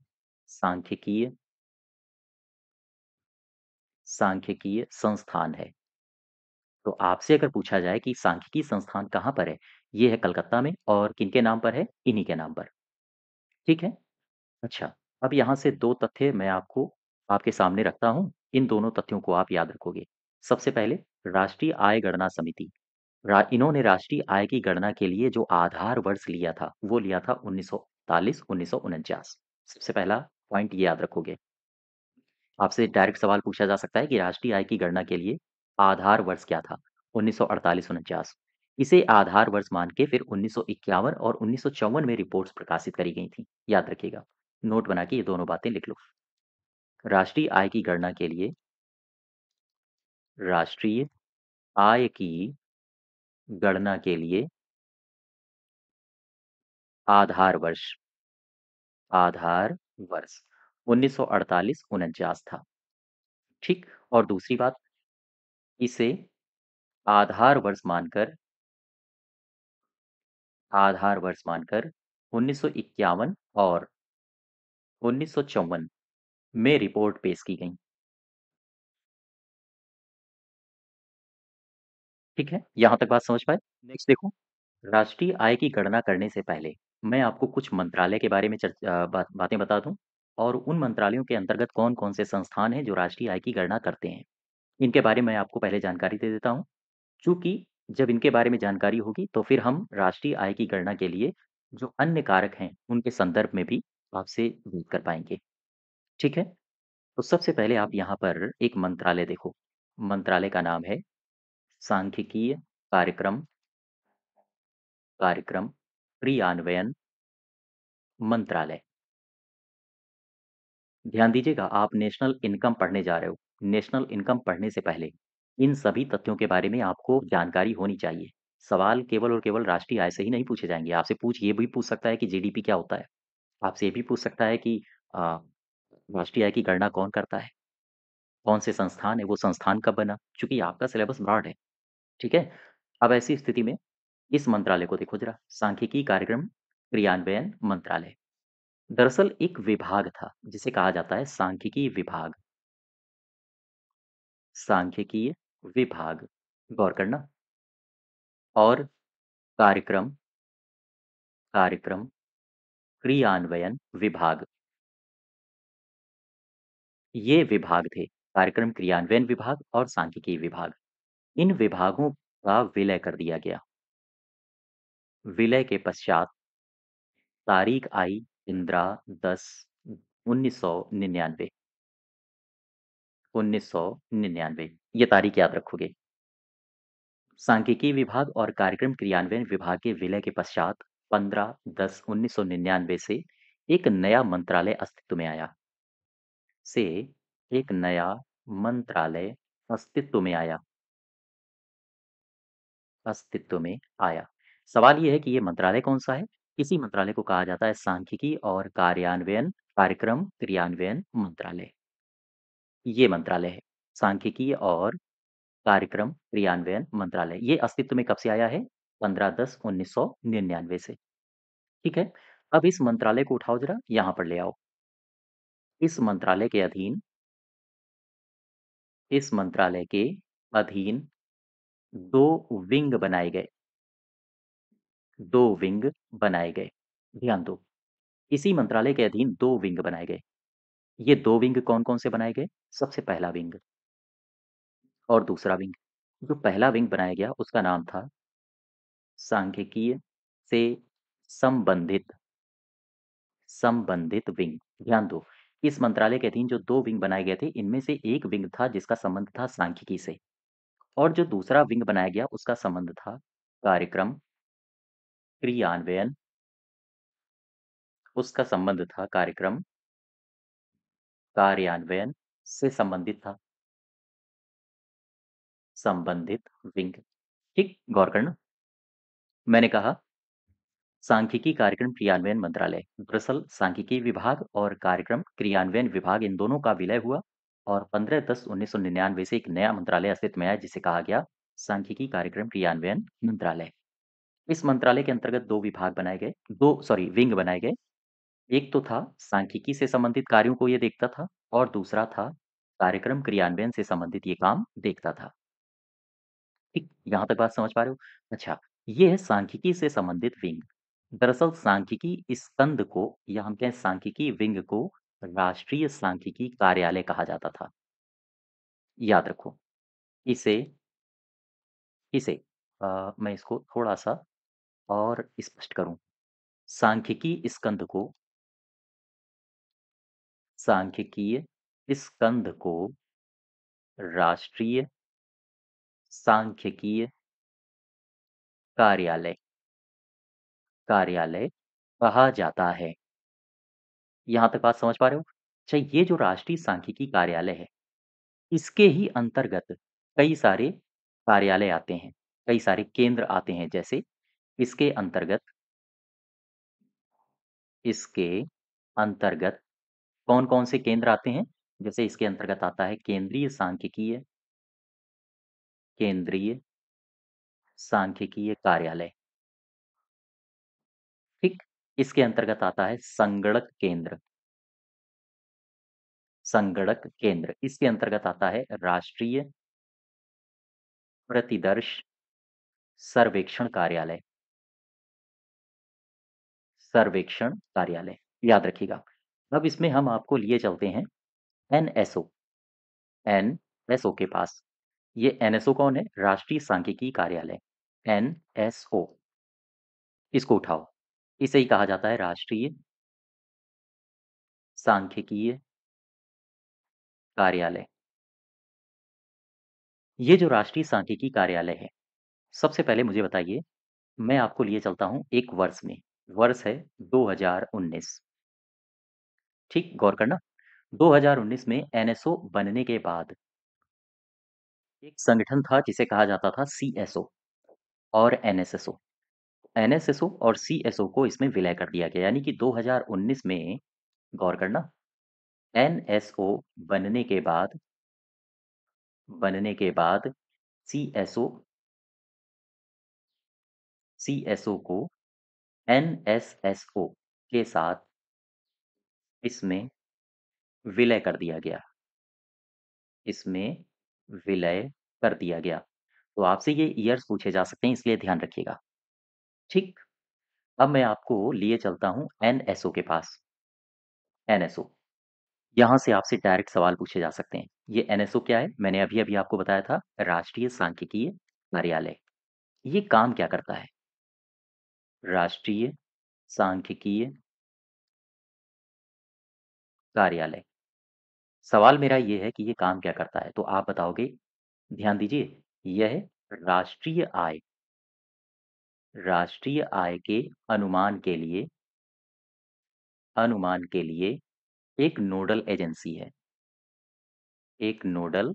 सांख्यिकीय सांख्यिकीय संस्थान है। तो आपसे अगर पूछा जाए कि सांख्यिकी संस्थान कहाँ पर है? ये है कलकत्ता में और किनके नाम पर है? इन्हीं के नाम पर। ठीक है? अच्छा, अब यहाँ से 2 तथ्य मैं आपको आपके सामने रखता हूँ। इन दोनों तथ्यों को आप याद रखोगे। सबसे पहले राष्ट्रीय आय गणना समिति। इन्होंने राष्ट्रीय आय की गणना के लिए जो आधार वर्ष लिया था, वो लिया था 1943-1949। सबसे पहला पॉइंट ये याद रखोगे। आपसे डायरेक्ट सवाल पूछा जा सकता है कि राष्ट्रीय आय की गणना के लिए आधार वर्ष क्या था? 1948-49। इसे आधार वर्ष मान के फिर 1951 और 1954 में रिपोर्ट्स प्रकाशित करी गई थी। याद रखिएगा। नोट बना के ये दोनों बातें लिख लो। राष्ट्रीय आय की गणना के लिए राष्ट्रीय आय की गणना के लिए आधार वर्ष आधार वर्ष 1948-49 था। ठीक? और दूसरी बात, इसे आधार वर्ष मानकर आधार वर्ष मानकर 1951 और 1954 में रिपोर्ट पेश की गई। ठीक है? यहाँ तक बात समझ पाए? नेक्स्ट देखो, राष्ट्रीय आय की गणना करने से पहले मैं आपको कुछ मंत्रालय के बारे में बातें बता दूं और उन मंत्रालयों के अंतर्गत कौन-कौन से संस्थान हैं जो राष्ट्रीय आय की गणना करते हैं। इनके बारे में आपको पहले जानकारी दे देता हूँ। चूँकि जब इनके बारे में जानकारी होगी तो फिर हम राष्ट्रीय आय की गणना के लिए जो अन्य कारक हैं, उनके संदर्भ में भी आपसे बात कर पाएँगे। ठीक है? तो सबसे पहले आप यहाँ पर एक मंत्रालय देखो। मंत्रालय का नाम है सांख्यिकीय कार्यक्रम कार्यक्रम क्रियान्वयन मंत्रालय। ध्यान दीजिएगा, आप नेशनल इनकम पढ़ने जा रहे हो। नेशनल इनकम पढ़ने से पहले इन सभी तथ्यों के बारे में आपको जानकारी होनी चाहिए। सवाल केवल और केवल राष्ट्रीय आय से ही नहीं पूछे जाएँगे। आपसे ये भी पूछ सकता है कि जीडीपी क्या होता है? आपसे ये भी पूछ सकता है कि अ, राष्ट्रीय आय की गणना कौन करता है? कौन से संस्थान है? वो संस्थान कब बना? चूँकि आपका सिलेबस ब्रॉड है। ठीक है? अब ऐसी स्थिति में इस मंत्रालय को देखो जरा, सांख्यिकी कार्यक्रम क्रियान्वयन मंत्रालय। दरअसल एक विभाग था जिसे कहा जाता है सांख्यिकी विभाग। सांख्यिकीय विभाग, गौर करना। और कार्यक्रम कार्यक्रम क्रियान्वयन विभाग, ये विभाग थे। कार्यक्रम क्रियान्वयन विभाग और सांख्यिकी विभाग। इन विभागों का विलय कर दिया गया। विलय के पश्चात तारीख आई 15/10/1999। 1999, ये तारीख याद रखोगे। सांख्यिकी विभाग और कार्यक्रम क्रियान्वयन विभाग के विलय के पश्चात 15/10/1999 से एक नया मंत्रालय अस्तित्व में आया। से एक नया मंत्रालय अस्तित्व में आया अस्तित्व में आया। सवाल ये है कि ये मंत्रालय कौन-सा है? इसी मंत्रालय को कहा जाता है सांख्यिकी और कार्यान्वयन कार्यक्रम क्रियान्वयन मंत्रालय। ये मंत्रालय है, सांख्यिकी और कार्यक्रम क्रियान्वयन मंत्रालय। ये अस्तित्व में कब से आया है? 15/10/1999 से। ठीक है? अब इस मंत्रालय को उठाओ ज़रा, यहाँ पर ले आओ। इस मंत्रालय के अधीन इस मंत्रालय के अधीन 2 विंग बनाए गए। 2 विंग बनाए गए। ध्यान दो, इसी मंत्रालय के अधीन 2 विंग बनाए गए। ये 2 विंग कौन-कौन से बनाए गए? सबसे पहला विंग और दूसरा विंग। जो पहला विंग बनाया गया उसका नाम था सांख्यिकीय से संबंधित संबंधित विंग। ध्यान दो, इस मंत्रालय के अधीन जो 2 विंग बनाए गए थे, इनमें से एक विंग था जिसका संबंध था सांख्यिकी से और जो दूसरा विंग बनाया गया उसका संबंध था कार्यक्रम क्रियान्वयन उसका संबंध था कार्यक्रम कार्यान्वयन से संबंधित था। संबंधित विंग। ठीक, गौर करना। मैंने कहा सांख्यिकी कार्यक्रम क्रियान्वयन मंत्रालय। दरअसल सांख्यिकी विभाग और कार्यक्रम क्रियान्वयन विभाग इन दोनों का विलय हुआ और 15/10/1999 से एक नया मंत्रालय अस्तित्व में आया जिसे कहा गया सांख्यिकी कार्यक्रम क्रियान्वयन मंत्रालय। इस मंत्रालय के अंतर्गत दो विभाग बनाए गए, दो सॉरी विंग बनाए गए। एक तो था सांख्यिकी से संबंधित कार्यों को ये देखता था और दूसरा था कार्यक्रम क्रियान्वयन से संबंधित ये काम देखता था। ठीक, यहाँ तक बात समझ पा रहे हो? अच्छा, ये है सांख्यिकी से संबंधित विंग। दरअसल सांख्यिकी स्कंद को या हम कहें सांख्यिकी विंग को राष्ट्रीय सांख्यिकी कार्यालय कहा जाता था। याद रखो। इसे इसे मैं इसको थोड़ा-सा और स्पष्ट करूँ। सांख्यिकी स्कंद को सांख्यिकीय स्कंद को राष्ट्रीय सांख्यिकीय कार्यालय कार्यालय कहा जाता है। यहाँ तक बात समझ पा रहे हो? अच्छा, ये जो राष्ट्रीय सांख्यिकी कार्यालय है, इसके ही अंतर्गत कई सारे कार्यालय आते हैं, कई सारे केंद्र आते हैं। जैसे इसके अंतर्गत इसके अंतर्गत कौन-कौन से केंद्र आते हैं? जैसे इसके अंतर्गत आता है केंद्रीय सांख्यिकीय कार्यालय। ठीक? इसके अंतर्गत आता है संगणक केंद्र। इसके अंतर्गत आता है राष्ट्रीय प्रतिदर्श सर्वेक्षण कार्यालय। याद रखिएगा। अब इसमें हम आपको लिए चलते हैं एनएसओ एनएसओ के पास। ये एनएसओ कौन है? राष्ट्रीय सांख्यिकी कार्यालय। एनएसओ, इसको उठाओ। इसे ही कहा जाता है राष्ट्रीय सांख्यिकीय कार्यालय। ये जो राष्ट्रीय सांख्यिकी कार्यालय है, सबसे पहले मुझे बताइए, मैं आपको लिए चलता हूँ एक वर्ष में। वर्ष है 2019। ठीक, गौर करना। 2019 में एनएसओ बनने के बाद एक संगठन था जिसे कहा जाता था सीएसओ और एनएसएसओ। एनएसएसओ और सीएसओ को इसमें विलय कर दिया गया, यानी कि 2019 में, गौर करना, एनएसओ बनने के बाद सीएसओ सीएसओ को एनएसएसओ के साथ इसमें विलय कर दिया गया। इसमें विलय कर दिया गया। तो आपसे ये ईयर्स पूछे जा सकते हैं, इसलिए ध्यान रखिएगा। ठीक, अब मैं आपको लिए चलता हूँ एनएसओ के पास। एनएसओ, यहाँ से आपसे डायरेक्ट सवाल पूछे जा सकते हैं। ये एनएसओ क्या है? मैंने अभी-अभी आपको बताया था, राष्ट्रीय सांख्यिकीय कार्यालय। ये काम क्या करता है? राष्ट्रीय सांख्यिकीय कार्यालय। सवाल मेरा ये है कि ये काम क्या करता है? तो आप बताओगे, ध्यान दीजिए, यह राष्ट्रीय आय के अनुमान के लिए एक नोडल एजेंसी है। एक नोडल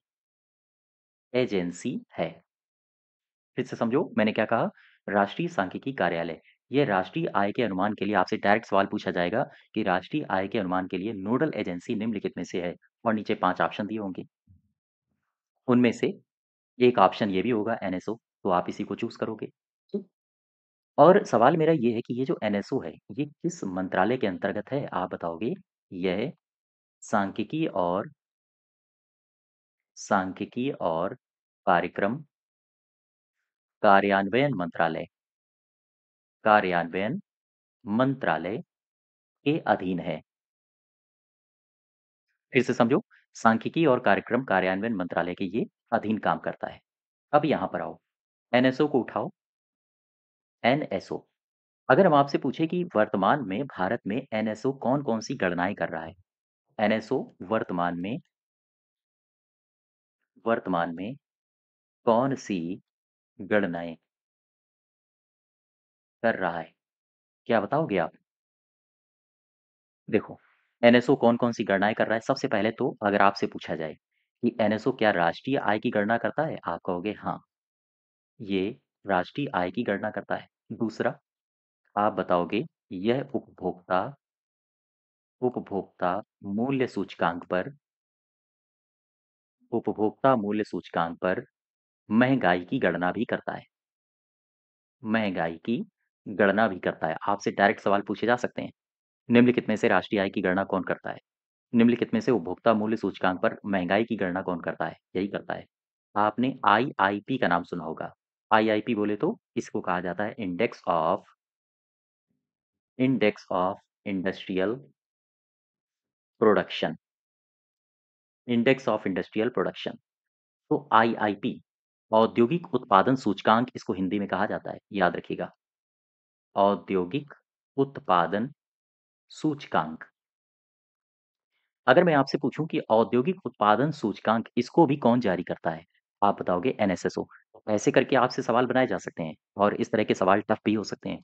एजेंसी है। फिर से समझो मैंने क्या कहा? राष्ट्रीय सांख्यिकी कार्यालय। यह राष्ट्रीय आय के अनुमान के लिए आपसे डायरेक्ट सवाल पूछा जाएगा कि राष्ट्रीय आय के अनुमान के लिए नोडल एजेंसी निम्नलिखित में से है, और नीचे 5 ऑप्शन दिए होंगे। उनमें से एक ऑप्शन ये भी होगा एनएसओ, तो आप इसी को चूज़ करोगे। ठीक? और सवाल मेरा ये है कि ये जो एनएसओ है, ये किस मंत्रालय के अंतर्गत है? आप बताओगे, यह सांख्यिकी और कार्यक्रम कार्यान्वयन मंत्रालय कार्यान्वयन मंत्रालय के अधीन है। फिर से समझो, सांख्यिकी और कार्यक्रम कार्यान्वयन मंत्रालय के ये अधीन काम करता है। अब यहाँ पर आओ, एनएसओ को उठाओ। एनएसओ, अगर हम आपसे पूछे कि वर्तमान में भारत में एनएसओ कौन-कौन सी गणनाएँ कर रहा है? एनएसओ वर्तमान में कौन-सी गणनाएँ कर रहा है? क्या बताओगे आप? देखो, एनएसओ कौन-कौन सी गणनाएँ कर रहा है? सबसे पहले तो अगर आपसे पूछा जाए कि एनएसओ क्या राष्ट्रीय आय की गणना करता है? आप कहोगे हाँ, ये राष्ट्रीय आय की गणना करता है। दूसरा, आप बताओगे यह उपभोक्ता उपभोक्ता मूल्य सूचकांक पर उपभोक्ता मूल्य सूचकांक पर महँगाई की गणना भी करता है। महँगाई की गणना भी करता है। आपसे डायरेक्ट सवाल पूछे जा सकते हैं। निम्नलिखित में से राष्ट्रीय आय की गणना कौन करता है? निम्नलिखित में से उपभोक्ता मूल्य सूचकांक पर महँगाई की गणना कौन करता है? यही करता है। आपने आईआईपी का नाम सुना होगा। आईआईपी बोले तो इसको कहा जाता है index of industrial production. Index of industrial production. तो आईआईपी औद्योगिक उत्पादन सूचकांक इसको हिंदी में कहा जाता है, याद रखिएगा। औद्योगिक उत्पादन सूचकांक। अगर मैं आपसे पूछूं कि औद्योगिक उत्पादन सूचकांक इसको भी कौन जारी करता है, आप बताओगे एनएसएसओ। ऐसे करके आपसे सवाल बनाए जा सकते हैं और इस तरह के सवाल टफ भी हो सकते हैं।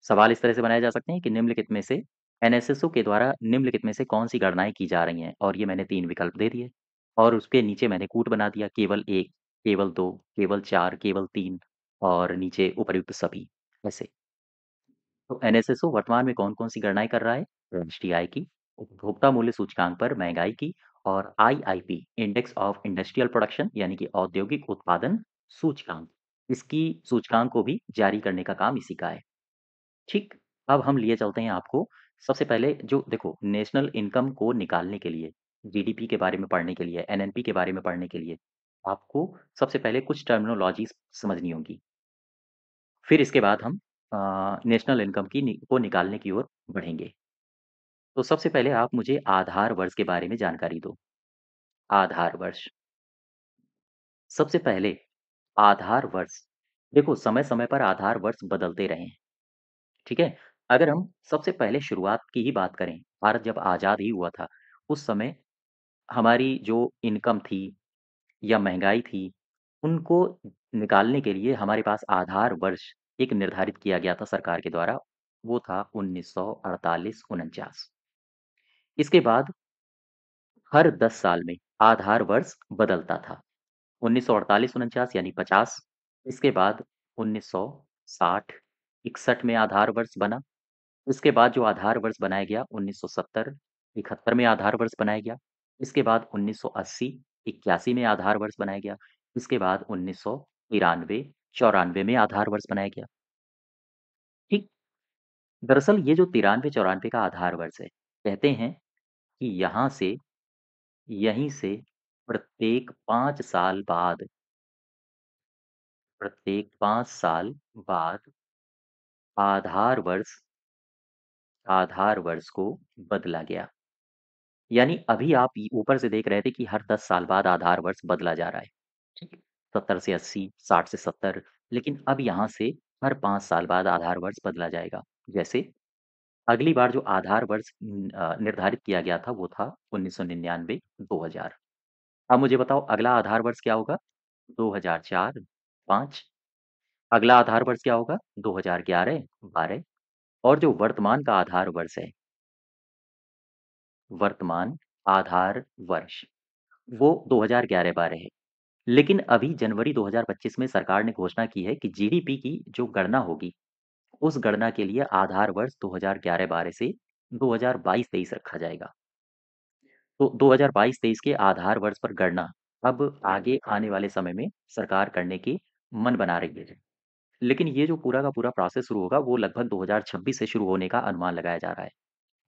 सवाल इस तरह से बनाए जा सकते हैं कि निम्नलिखित में से एनएसएसओ के द्वारा निम्नलिखित में से कौन सी गणनाएं की जा रही हैं, और ये मैंने 3 विकल्प दे दिए और उसके नीचे मैंने कूट बना दिया, केवल 1, केवल 2, केवल 4, केवल 3 और नीचे उपर्युक्त सभी, ऐसे। तो एनएसएसओ वर्तमान में कौन-कौन सी गणनाएँ कर रहा है? राष्ट्रीय आय की, उपभोक्ता मूल्य सूचकांक पर महँगाई की और IIP index of industrial production यानी कि औद्योगिक उत्पादन सूचकांक। इसकी सूचकांक को भी जारी करने का काम इसी का है। ठीक, अब हम लिए चलते हैं आपको सबसे पहले जो देखो नेशनल इनकम को निकालने के लिए, जीडीपी के बारे में पढ़ने के लिए, एनएनपी के बारे में पढ़ने के लिए, आपको सबसे पहले कुछ टर्मिनोलॉजीज़ समझनी होंगी। फिर इसके बाद हम नेशनल इनकम की को निकालने की ओर बढ़ेंगे। तो सबसे पहले आप मुझे आधार वर्ष के बारे में जानकारी दो। आधार वर्ष। सबसे पहले आधार वर्ष। देखो समय-समय पर आधार वर्ष बदलते रहे हैं, ठीक है? अगर हम सबसे पहले शुरुआत की ही बात करें, भारत जब आज़ाद ही हुआ था, उस समय हमारी जो इनकम थी या महँगाई थी, उनको निकालने के लिए हमारे पास आधार वर्ष एक निर्धारित किया गया था सरकार के द्वारा, वो था 1948-49। इसके बाद हर 10 साल में आधार वर्ष बदलता था। 1948-49 यानी 50, इसके बाद 1960, 61 में आधार वर्ष बना। इसके बाद जो आधार वर्ष बनाया गया 1970, 71 में आधार वर्ष बनाया गया। इसके बाद 1980, 81 में आधार वर्ष बनाया गया। इसके बाद 1993, 94 में आधार वर्ष बनाया गया। ठीक, दरअसल ये जो 93-94 का आधार वर्ष है, कहते हैं कि यहीं से प्रत्येक 5 साल बाद प्रत्येक 5 साल बाद आधार वर्ष आधार वर्ष को बदला गया। यानी अभी आप ऊपर से देख रहे थे कि हर 10 साल बाद आधार वर्ष बदला जा रहा है, ठीक है? 70 से 80, 60 से 70, लेकिन अब यहाँ से हर 5 साल बाद आधार वर्ष बदला जाएगा। जैसे अगली बार जो आधार वर्ष निर्धारित किया गया था वो था 1999, 2000। अब मुझे बताओ अगला आधार वर्ष क्या होगा? 2004, 5। अगला आधार वर्ष क्या होगा? 2011, 12 और जो वर्तमान का आधार वर्ष है, वर्तमान आधार वर्ष, वो 2011-12 है। लेकिन अभी जनवरी 2025 में सरकार ने घोषणा की है कि जीडीपी की जो गणना होगी, उस गणना के लिए आधार वर्ष 2011-12 से 2022-23 रखा जाएगा। तो 2022-23 के आधार वर्ष पर गणना अब आगे आने वाले समय में सरकार करने की मन बना रही है। लेकिन ये जो पूरा का पूरा प्रोसेस शुरू होगा, वो लगभग 2026 से शुरू होने का अनुमान लगाया जा रहा है।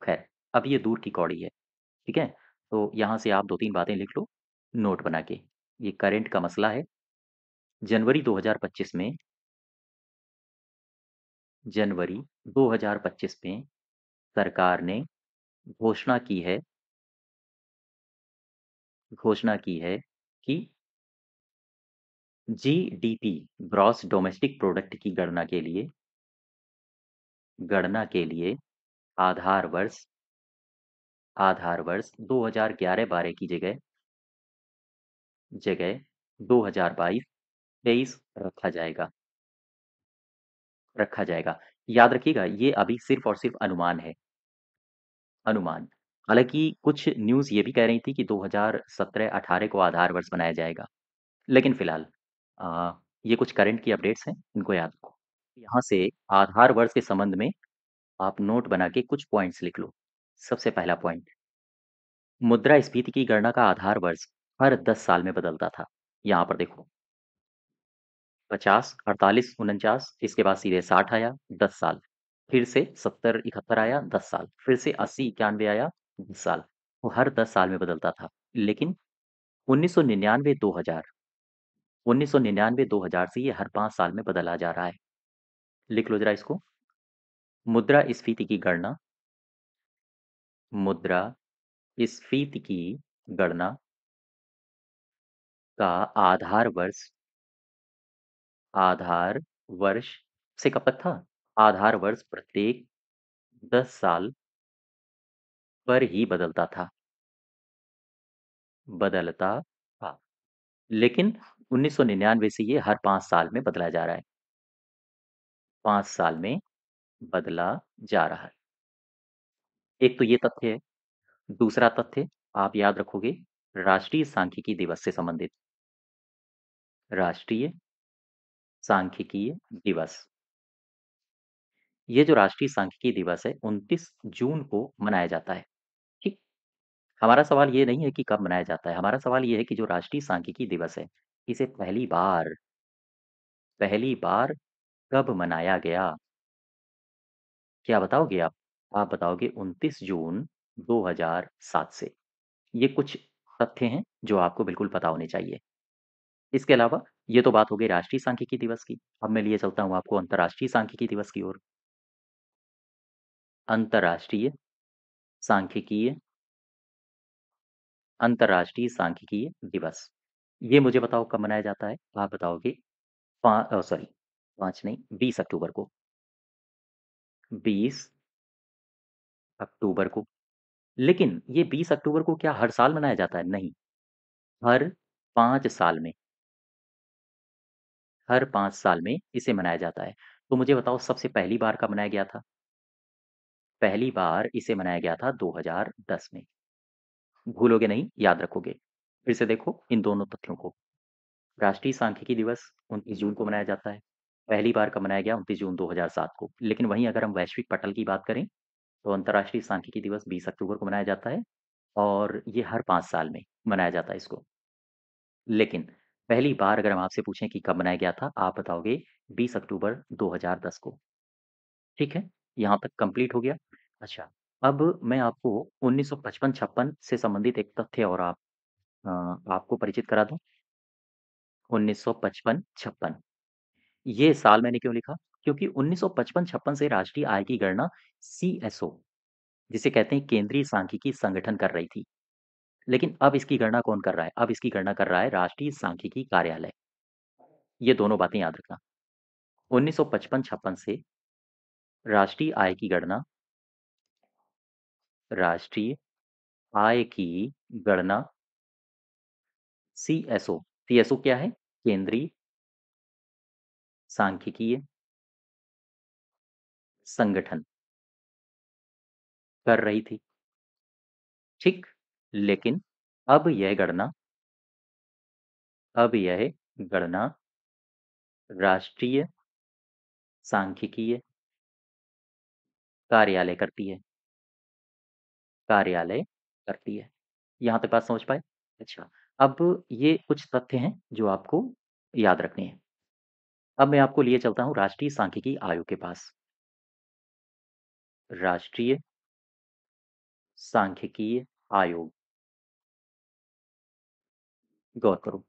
खैर, अब ये दूर की कौड़ी है, ठीक है? तो यहाँ से आप 2-3 बातें लिख लो, नोट बना के। ये करंट का मसला है। जनवरी 2025 में जनवरी 2025 में सरकार ने घोषणा की है घोषणा की है कि जीडीपी ग्रॉस डोमेस्टिक प्रोडक्ट की गणना के लिए आधार वर्ष 2011-12 की जगह 2022-23 रखा जाएगा। याद रखिएगा ये अभी सिर्फ़ और सिर्फ़ अनुमान है, अनुमान। हालाँकि कुछ न्यूज़ ये भी कह रही थी कि 2017-18 को आधार वर्ष बनाया जाएगा। लेकिन फ़िलहाल अ, ये कुछ करंट की अपडेट्स हैं, इनको याद रखो। यहाँ से आधार वर्ष के संबंध में आप नोट बना के कुछ पॉइंट्स लिख लो। सबसे पहला पॉइंट, मुद्रास्फीति की गणना का आधार वर्ष हर 10 साल में बदलता था। यहाँ पर देखो 50, 48, 49 इसके बाद सीधे 60 आया 10 साल। फिर से 70, 71 आया 10 साल। फिर से 80, 91 आया 10 साल। वो हर 10 साल में बदलता था। लेकिन 1999-2000 1999-2000 से ये हर 5 साल में बदला जा रहा है। लिख लो ज़रा इसको। मुद्रास्फीति की गणना मुद्रास्फीति की गणना का आधार वर्ष आधार वर्ष से कब तक था? आधार वर्ष प्रत्येक 10 साल पर ही बदलता था। बदलता था। लेकिन 1999 से ये हर 5 साल में बदला जा रहा है। 5 साल में बदला जा रहा है। एक तो ये तथ्य है। दूसरा तथ्य आप याद रखोगे राष्ट्रीय सांख्यिकी दिवस से संबंधित। राष्ट्रीय सांख्यिकीय दिवस। ये जो राष्ट्रीय सांख्यिकी दिवस है 29 जून को मनाया जाता है। ठीक? हमारा सवाल ये नहीं है कि कब मनाया जाता है, हमारा सवाल ये है कि जो राष्ट्रीय सांख्यिकी दिवस है, इसे पहली बार कब मनाया गया? क्या बताओगे आप? आप बताओगे 29 जून 2007 से। ये कुछ तथ्य हैं जो आपको बिल्कुल पता होने चाहिए। इसके अलावा ये तो बात हो गई राष्ट्रीय सांख्यिकी दिवस की। अब मैं लिए चलता हूँ आपको अंतर्राष्ट्रीय सांख्यिकी दिवस की ओर। अंतर्राष्ट्रीय सांख्यिकीय अंतर्राष्ट्रीय सांख्यिकीय दिवस। ये मुझे बताओ कब मनाया जाता है? आप बताओगे 5 नहीं 20 अक्टूबर को। 20 अक्टूबर को। लेकिन ये 20 अक्टूबर को क्या हर साल मनाया जाता है? नहीं, हर 5 साल में हर 5 साल में इसे मनाया जाता है। तो मुझे बताओ सबसे पहली बार कब मनाया गया था? पहली बार इसे मनाया गया था 2010 में। भूलोगे नहीं, याद रखोगे। फिर से देखो इन दोनों तथ्यों को। राष्ट्रीय सांख्यिकी दिवस 29 जून को मनाया जाता है। पहली बार कब मनाया गया? 29 जून 2007 को। लेकिन वहीं अगर हम वैश्विक पटल की बात करें, तो अंतर्राष्ट्रीय सांख्यिकी दिवस 20 अक्टूबर को मनाया जाता है और ये हर 5 साल में मनाया जाता है इसको। लेकिन पहली बार अगर हम आपसे पूछें कि कब मनाया गया था, आप बताओगे 20 अक्टूबर 2010 को। ठीक है? यहाँ तक कंप्लीट हो गया। अच्छा, अब मैं आपको 1955-56 से संबंधित एक तथ्य और अ, आपको परिचित करा दूँ। 1955-56 ये साल मैंने क्यों लिखा? क्योंकि 1955-56 से राष्ट्रीय आय की गणना सीएसओ जिसे कहते हैं केंद्रीय सांख्यिकी संगठन कर रही थी। लेकिन अब इसकी गणना कौन कर रहा है? अब इसकी गणना कर रहा है राष्ट्रीय सांख्यिकी कार्यालय। ये दोनों बातें याद रखना। 1955-56 से राष्ट्रीय आय की गणना राष्ट्रीय आय की गणना सीएसओ सीएसओ क्या है? केंद्रीय सांख्यिकीय संगठन कर रही थी। ठीक? लेकिन अब यह गणना अब यह गणना राष्ट्रीय सांख्यिकीय कार्यालय करती है। कार्यालय करती है। यहाँ तक बात समझ पाए? अच्छा, अब ये कुछ तथ्य हैं जो आपको याद रखने हैं। अब मैं आपको लिए चलता हूँ राष्ट्रीय सांख्यिकी आयोग के पास। राष्ट्रीय सांख्यिकीय आयोग, गौर करो।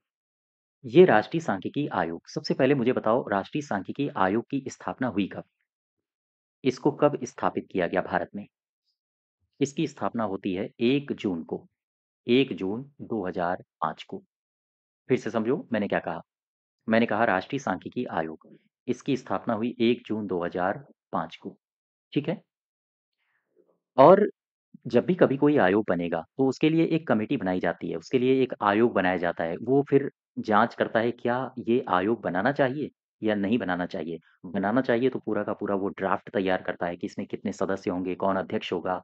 ये राष्ट्रीय सांख्यिकी आयोग सबसे पहले मुझे बताओ राष्ट्रीय सांख्यिकी आयोग की स्थापना हुई कब? इसको कब स्थापित किया गया भारत में? इसकी स्थापना होती है 1 जून को, 1 जून 2005 को। फिर से समझो मैंने क्या कहा? मैंने कहा राष्ट्रीय सांख्यिकी आयोग, इसकी स्थापना हुई 1 जून 2005 को, ठीक है? और जब भी कभी कोई आयोग बनेगा, तो उसके लिए एक कमेटी बनाई जाती है, उसके लिए एक आयोग बनाया जाता है। वो फिर जाँच करता है क्या ये आयोग बनाना चाहिए या नहीं बनाना चाहिए? बनाना चाहिए तो पूरा का पूरा वो ड्राफ्ट तैयार करता है कि इसमें कितने सदस्य होंगे, कौन अध्यक्ष होगा।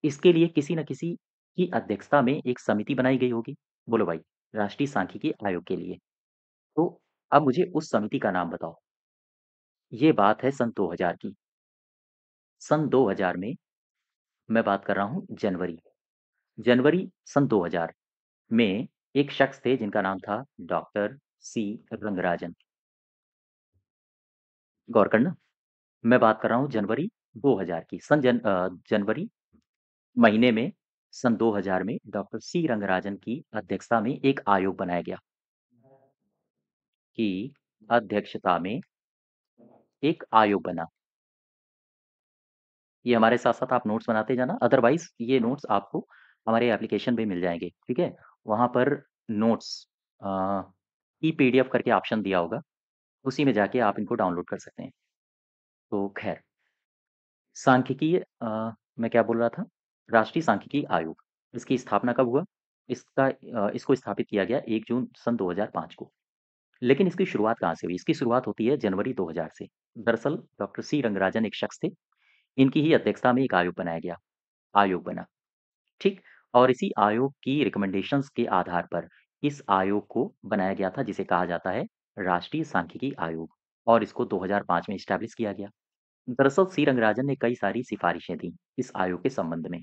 इसके लिए किसी न किसी की अध्यक्षता में एक समिति बनाई गई होगी। बोलो भाई, राष्ट्रीय सांख्यिकी आयोग के लिए। तो अब मुझे उस समिति का नाम बताओ। ये बात है सन 2000 की। सन 2000 में मैं बात कर रहा हूँ जनवरी। जनवरी सन 2000 में एक शख्स थे जिनका नाम था डॉक्टर सी रंगराजन। गौर करना, मैं बात कर रहा हूँ जनवरी 2000 की। जनवरी महीने में सन 2000 में डॉक्टर सी रंगराजन की अध्यक्षता में एक आयोग बनाया गया की अध्यक्षता में एक आयोग बना। ये हमारे साथ-साथ आप नोट्स बनाते जाना, अदरवाइज़ ये नोट्स आपको हमारे एप्लीकेशन पे मिल जाएँगे, ठीक है? वहाँ पर नोट्स अ, ई-पीडीएफ करके ऑप्शन दिया होगा, उसी में जाके आप इनको डाउनलोड कर सकते हैं। तो ख़ैर, सांख्यिकीय मैं क्या बोल रहा था? राष्ट्रीय सांख्यिकी आयोग, इसकी स्थापना कब हुआ? इसको स्थापित किया गया 1 जून सन 2005 को। लेकिन इसकी शुरुआत कहाँ से हुई? इसकी शुरुआत होती है जनवरी 2000 से। दरअसल डॉक्टर सी रंगराजन एक शख्स थे, इनकी ही अध्यक्षता में एक आयोग बना, ठीक? और इसी आयोग की रिकमेंडेशंस के आधार पर इस आयोग को बनाया गया था जिसे कहा जाता है राष्ट्रीय सांख्यिकी आयोग और इसको 2005 में एस्टैब्लिश किया गया। दरअसल सी रंगराजन ने कई सारी सिफारिशें दी इस आयोग के संबंध में।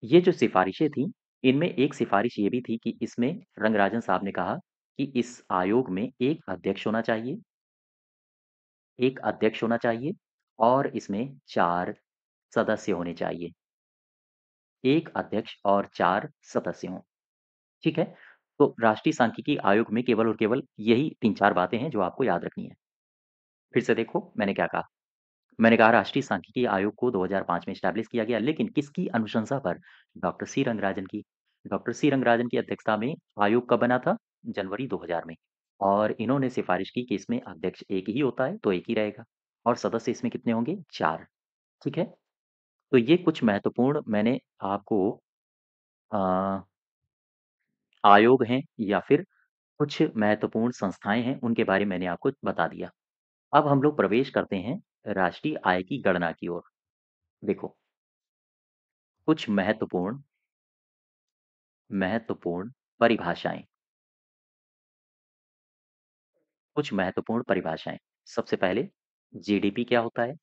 ये जो सिफारिशें थीं, इनमें एक सिफारिश ये भी थी कि इसमें रंगराजन साहब ने कहा कि इस आयोग में एक अध्यक्ष होना चाहिए और इसमें 4 सदस्य होने चाहिए। 1 अध्यक्ष और 4 सदस्य हों, ठीक है? तो राष्ट्रीय सांख्यिकी आयोग में केवल और केवल यही 3-4 बातें हैं जो आपको याद रखनी है। फिर से देखो मैंने क्या कहा? मैंने कहा राष्ट्रीय सांख्यिकी आयोग को 2005 में एस्टैब्लिश किया गया, लेकिन किसकी अनुशंसा पर? डॉक्टर सी रंगराजन की। डॉक्टर सी रंगराजन की अध्यक्षता में आयोग कब बना था? जनवरी 2000 में। और इन्होंने सिफारिश की कि इसमें अध्यक्ष एक ही होता है, तो एक ही रहेगा और सदस्य इसमें कितने होंगे? 4, ठीक है? तो ये कुछ महत्वपूर्ण मैंने आपको अ, आयोग हैं या फिर कुछ महत्वपूर्ण संस्थाएँ हैं, उनके बारे में मैंने आपको बता दिया। अब हम लोग प्रवेश करते हैं राष्ट्रीय आय की गणना की ओर। देखो, कुछ महत्वपूर्ण परिभाषाएँ कुछ महत्वपूर्ण परिभाषाएँ। सबसे पहले जीडीपी क्या होता है?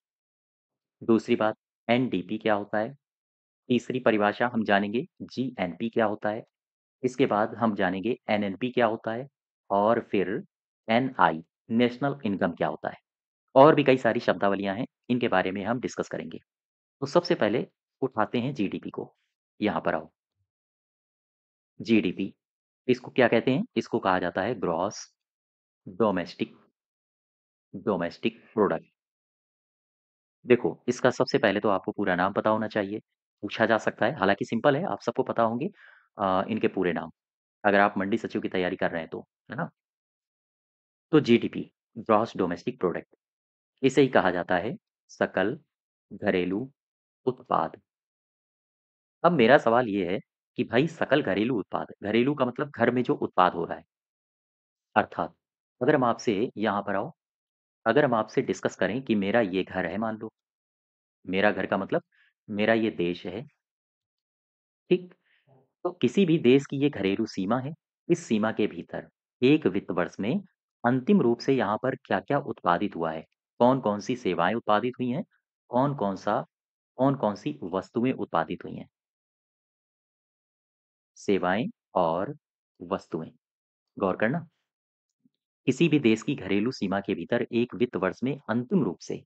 दूसरी बात एनडीपी क्या होता है? तीसरी परिभाषा हम जानेंगे जीएनपी क्या होता है? इसके बाद हम जानेंगे एनएनपी क्या होता है? और फिर एनआई नेशनल इनकम क्या होता है? और भी कई सारी शब्दावलियाँ हैं, इनके बारे में हम डिस्कस करेंगे। तो सबसे पहले उठाते हैं जीडीपी को। यहाँ पर आओ, जीडीपी इसको क्या कहते हैं? इसको कहा जाता है ग्रॉस डोमेस्टिक डोमेस्टिक प्रोडक्ट। देखो, इसका सबसे पहले तो आपको पूरा नाम पता होना चाहिए। पूछा जा सकता है, हालाँकि सिंपल है, आप सबको पता होंगे इनके पूरे नाम, अगर आप मंडी सचिव की तैयारी कर रहे हैं तो, है ना? तो जीडीपी ग्रॉस डोमेस्टिक प्रोडक्ट इसे ही कहा जाता है सकल घरेलू उत्पाद। अब मेरा सवाल ये है कि भाई सकल घरेलू उत्पाद, घरेलू का मतलब घर में जो उत्पाद हो रहा है, अर्थात अगर हम आपसे यहाँ पर आओ, अगर हम आपसे डिस्कस करें कि मेरा ये घर है मान लो, मेरा घर का मतलब मेरा ये देश है, ठीक? तो किसी भी देश की ये घरेलू सीमा है, इस सीमा के भीतर एक वित्त वर्ष में अंतिम रूप से यहाँ पर क्या-क्या उत्पादित हुआ है, कौन-कौन सी सेवाएँ उत्पादित हुई हैं, कौन-कौन सी वस्तुएँ उत्पादित हुई हैं, सेवाएँ और वस्तुएँ। गौर करना, किसी भी देश की घरेलू सीमा के भीतर एक वित्त वर्ष में अंतिम रूप से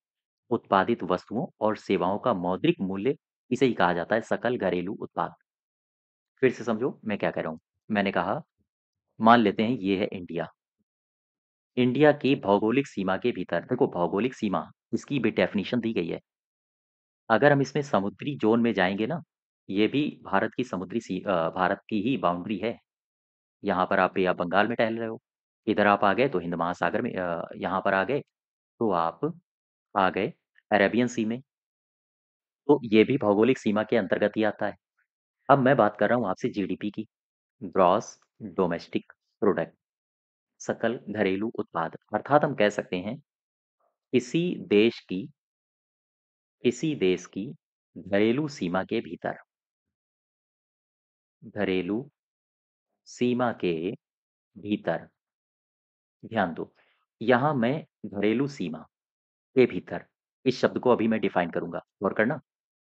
उत्पादित वस्तुओं और सेवाओं का मौद्रिक मूल्य इसे ही कहा जाता है सकल घरेलू उत्पाद। फिर से समझो मैं क्या कह रहा हूँ। मैंने कहा मान लेते हैं ये है इंडिया। इंडिया की भौगोलिक सीमा के भीतर देखो भौगोलिक सीमा इसकी भी डेफिनिशन दी गई है। अगर हम इसमें समुद्री ज़ोन में जाएँगे ना, ये भी भारत की ही बाउंड्री है। यहाँ पर आप बे ऑफ़ बंगाल में टहल रहे हो, इधर आप आ गए तो हिंद महासागर में यहाँ पर आ गए तो आप आ गए अरेबियन सी में, तो ये भी भौगोलिक सीमा के अंतर्गत ही आता है। अब मैं बात कर रहा हूँ आपसे जीडीपी की, ग्रॉस डोमेस्टिक प्रोडक्ट, सकल घरेलू उत्पाद अर्थात हम कह सकते हैं किसी देश की किसी देश की घरेलू सीमा के भीतर, घरेलू सीमा के भीतर, ध्यान दो। यहाँ मैं घरेलू सीमा के भीतर, इस शब्द को अभी मैं डिफाइन करूँगा, गौर करना।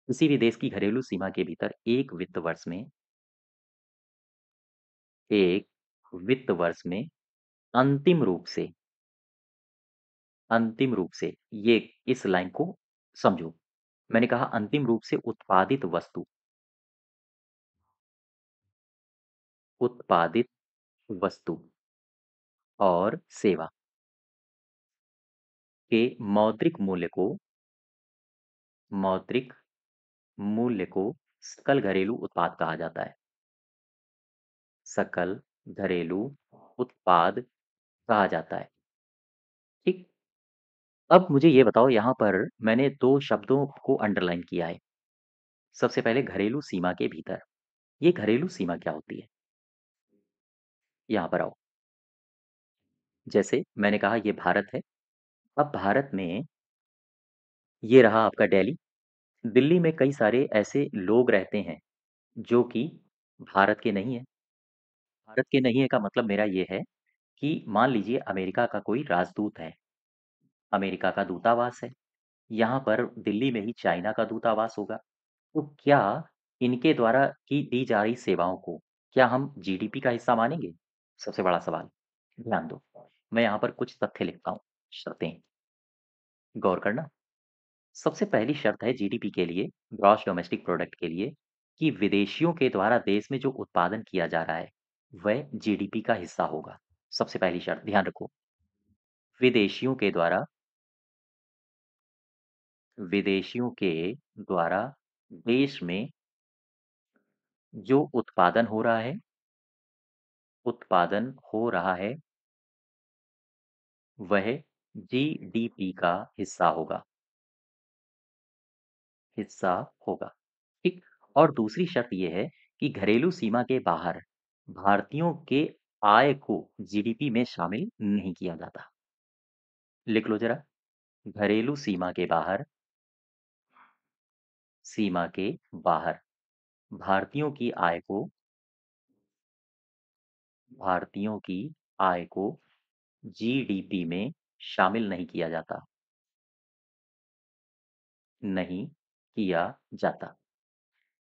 किसी भी देश की घरेलू सीमा के भीतर एक वित्त वर्ष में अंतिम रूप से ये इस लाइन को समझो। मैंने कहा अंतिम रूप से उत्पादित वस्तु और सेवा के मौद्रिक मूल्य को सकल घरेलू उत्पाद कहा जाता है। सकल घरेलू उत्पाद कहा जाता है। ठीक। अब मुझे ये बताओ, यहाँ पर मैंने दो शब्दों को अंडरलाइन किया है। सबसे पहले घरेलू सीमा के भीतर। ये घरेलू सीमा क्या होती है? यहाँ पर आओ। जैसे मैंने कहा ये भारत है। अब भारत में ये रहा आपका दिल्ली। दिल्ली में कई सारे ऐसे लोग रहते हैं जो कि भारत के नहीं हैं। भारत के नहीं है का मतलब मेरा ये है कि मान लीजिए अमेरिका का कोई राजदूत है, अमेरिका का दूतावास है, यहाँ पर दिल्ली में ही चाइना का दूतावास होगा। तो क्या इनके द्वारा की दी जा रही सेवाओं को क्या हम जीडीपी का हिस्सा मानेंगे? सबसे बड़ा सवाल। ध्यान दो, मैं यहाँ पर कुछ तथ्य लिखता हूँ, शर्तें, गौर करना। सबसे पहली शर्त है जीडीपी के लिए, ग्रॉस डोमेस्टिक प्रोडक्ट के लिए, कि विदेशियों के द्वारा देश में जो उत्पादन किया जा रहा है वह जीडीपी का हिस्सा होगा। सबसे पहली शर्त ध्यान रखो। विदेशियों के द्वारा विदेशियों के द्वारा देश में जो उत्पादन हो रहा है वह जीडीपी का हिस्सा होगा, हिस्सा होगा। ठीक। और दूसरी शर्त यह है कि घरेलू सीमा के बाहर भारतीयों के आय को जीडीपी में शामिल नहीं किया जाता। लिख लो जरा। घरेलू सीमा के बाहर भारतीयों की आय को भारतीयों की आय को जीडीपी में शामिल नहीं किया जाता।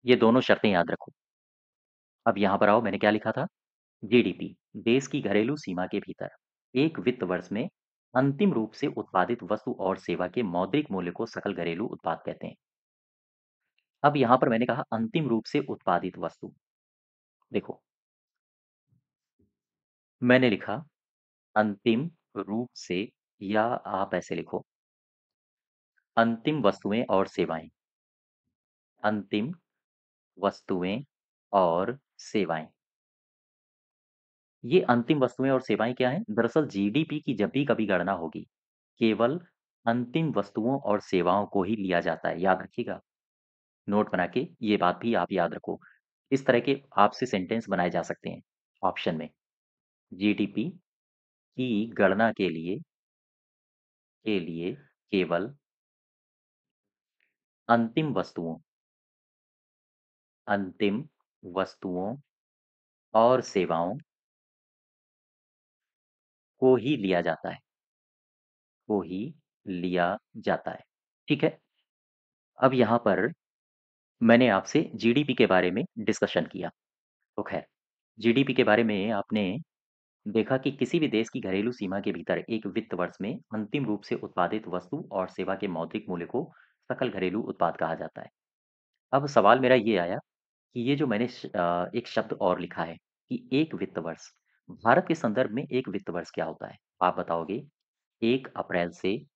ये दोनों शर्तें याद रखो। अब यहाँ पर आओ, मैंने क्या लिखा था? जीडीपी, देश की घरेलू सीमा के भीतर एक वित्त वर्ष में अंतिम रूप से उत्पादित वस्तु और सेवा के मौद्रिक मूल्य को सकल घरेलू उत्पाद कहते हैं। अब यहाँ पर मैंने कहा अंतिम रूप से उत्पादित वस्तु। देखो, मैंने लिखा अंतिम रूप से, या आप ऐसे लिखो अंतिम वस्तुएं और सेवाएं, अंतिम वस्तुएं और सेवाएं। ये अंतिम वस्तुएं और सेवाएं क्या हैं? दरअसल जीडीपी की जब भी कभी गणना होगी, केवल अंतिम वस्तुओं और सेवाओं को ही लिया जाता है, याद रखिएगा। नोट बना के ये बात भी आप याद रखो। इस तरह के आपसे सेंटेंस बनाए जा सकते हैं ऑप्शन में। जीडीपी की गणना के लिए केवल अंतिम वस्तुओं अंतिम वस्तुओं और सेवाओं को ही लिया जाता है, को ही लिया जाता है। ठीक है। अब यहाँ पर मैंने आपसे जीडीपी के बारे में डिस्कशन किया। तो खैर, जीडीपी के बारे में आपने देखा कि किसी भी देश की घरेलू सीमा के भीतर एक वित्त वर्ष में अंतिम रूप से उत्पादित वस्तु और सेवा के मौद्रिक मूल्य को सकल घरेलू उत्पाद कहा जाता है। अब सवाल मेरा ये आया कि ये जो मैंने एक शब्द और लिखा है कि एक वित्त वर्ष, भारत के संदर्भ में एक वित्त वर्ष क्या होता है? आप बताओगे। 1 अप्रैल से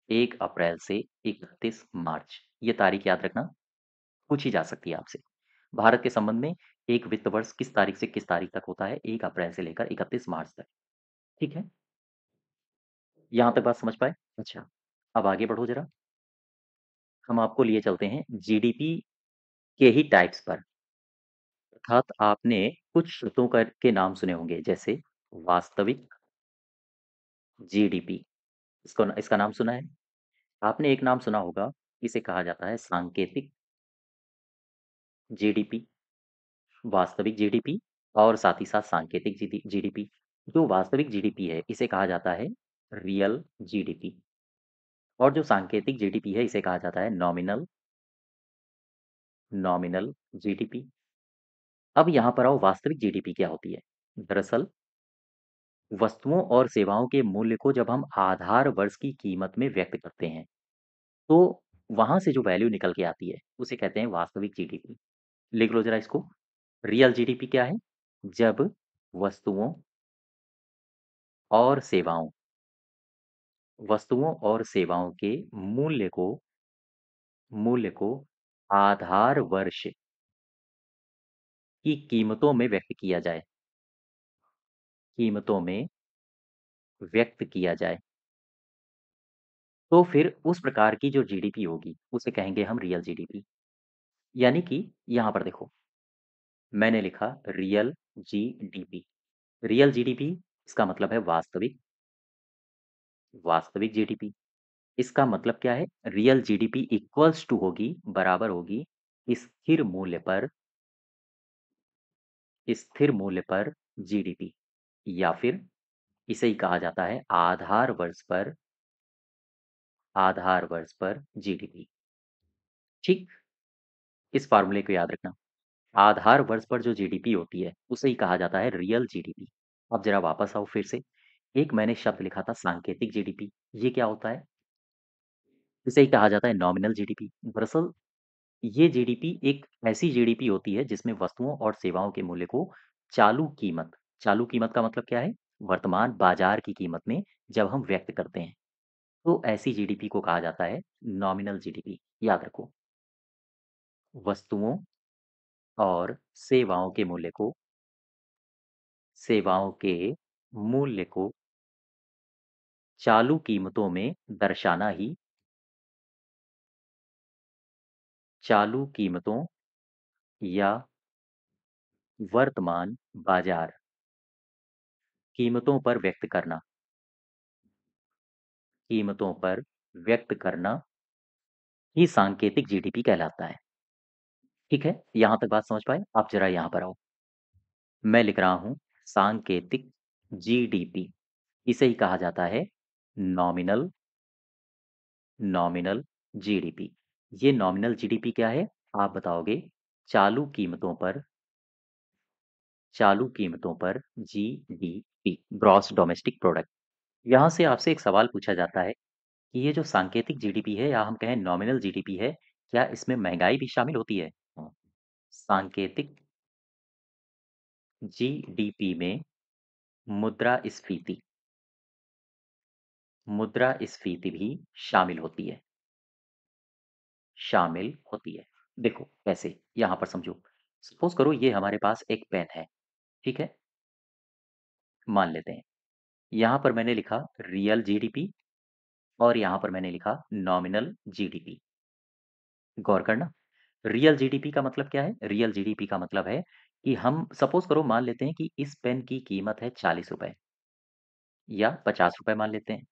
1 अप्रैल से 31 मार्च, ये तारीख याद रखना, पूछी जा सकती है आपसे। भारत के संबंध में एक वित्त वर्ष किस तारीख से किस तारीख तक होता है? 1 अप्रैल से लेकर 31 मार्च तक। ठीक है? यहाँ तक बात समझ पाए? अच्छा, अब आगे बढ़ो ज़रा। हम आपको लिए चलते हैं जीडीपी के ही टाइप्स पर। अर्थात आपने कुछ शब्दों के नाम सुने होंगे, जैसे वास्तविक जीडीपी। इसका नाम सुना है? आपने एक नाम सुना होगा, इसे कहा जाता है सांकेतिक जीडीपी, वास्तविक जीडीपी और साथ ही साथ सांकेतिक जीडीपी। जो वास्तविक जीडीपी है, इसे कहा जाता है रियल जीडीपी और जो सांकेतिक जीडीपी है, इसे कहा जाता है नॉमिनल नॉमिनल जीडीपी। अब यहाँ पर आओ वास्तविक जीडीपी क्या होती है? दरअसल वस्तुओं और सेवाओं के मूल्य को जब हम आधार वर्ष की कीमत में व्यक्त करते हैं, तो वहाँ से जो वैल्यू निकल के आती है, उसे कहते हैं वास्तविक जीडीपी। लिख लो ज़रा इसको। रियल जीडीपी क्या है? जब वस्तुओं और सेवाओं और सेवाओं के मूल्य को आधार वर्ष की कीमतों में व्यक्त किया जाए कीमतों में व्यक्त किया जाए, तो फिर उस प्रकार की जो जीडीपी होगी, उसे कहेंगे हम रियल जीडीपी। यानी कि यहाँ पर देखो, मैंने लिखा रियल जीडीपी। रियल जीडीपी इसका मतलब है वास्तविक जीडीपी। इसका मतलब क्या है? रियल जीडीपी इक्वल्स टू होगी, बराबर होगी स्थिर मूल्य पर जीडीपी, या फिर इसे ही कहा जाता है आधार वर्ष पर जीडीपी। ठीक, इस फार्मूले को याद रखना। आधार वर्ष पर जो जीडीपी होती है, उसे ही कहा जाता है रियल जीडीपी। अब जरा वापस आओ फिर से। एक मैंने शब्द लिखा था सांकेतिक जीडीपी। ये क्या होता है? इसे ही कहा जाता है नॉमिनल जीडीपी। दरअसल ये जीडीपी एक ऐसी जीडीपी होती है जिसमें वस्तुओं और सेवाओं के मूल्य को चालू कीमत का मतलब क्या है? वर्तमान बाजार की कीमत में जब हम व्यक्त करते हैं, तो ऐसी जीडीपी को कहा जाता है नॉमिनल जीडीपी। याद रखो, वस्तुओं और सेवाओं के मूल्य को सेवाओं के मूल्य को चालू कीमतों में दर्शाना ही चालू कीमतों या वर्तमान बाजार कीमतों पर व्यक्त करना कीमतों पर व्यक्त करना ही सांकेतिक जीडीपी कहलाता है। ठीक है, यहाँ तक बात समझ पाए? आप जरा यहाँ पर आओ। मैं लिख रहा हूँ सांकेतिक जीडीपी। इसे ही कहा जाता है नॉमिनल नॉमिनल जीडीपी। ये नॉमिनल जीडीपी क्या है? आप बताओगे। चालू कीमतों पर जीडीपी, ग्रॉस डोमेस्टिक प्रोडक्ट। यहाँ से आपसे एक सवाल पूछा जाता है कि ये जो सांकेतिक जीडीपी है या हम कहें नॉमिनल जीडीपी है, क्या इसमें महंगाई भी शामिल होती है? सांकेतिक जीडीपी में मुद्रास्फीति मुद्रास्फीति भी शामिल होती है देखो कैसे, यहाँ पर समझो। सपोज करो ये हमारे पास एक पेन है, ठीक है? मान लेते हैं। यहाँ पर मैंने लिखा रियल जीडीपी और यहाँ पर मैंने लिखा नॉमिनल जीडीपी। गौर करना। रियल जीडीपी का मतलब क्या है? रियल जीडीपी का मतलब है कि हम सपोज करो मान लेते हैं कि इस पेन की कीमत है 40 रुपए या 50 रुपए मान लेते हैं।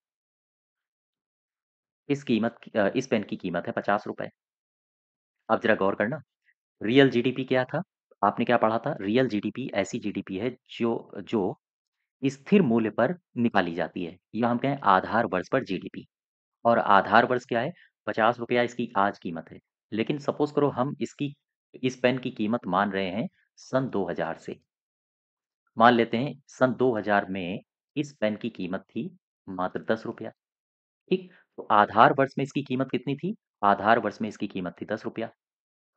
इस पेन की कीमत है 50 रुपए। अब जरा गौर करना, रियल जीडीपी क्या था? आपने क्या पढ़ा था? रियल जीडीपी ऐसी जीडीपी है जो जो स्थिर मूल्य पर निकाली जाती है, या हम कहें आधार वर्ष पर जीडीपी। और आधार वर्ष क्या है? 50 रुपया इसकी आज कीमत है। लेकिन सपोज करो हम इस पेन की कीमत मान रहे हैं सन 2000 से। मान लेते हैं सन 2000 में इस पेन की कीमत थी मात्र 10 रुपया। ठीक? तो आधार वर्ष में इसकी कीमत कितनी थी? आधार वर्ष में इसकी कीमत थी 10 रुपया।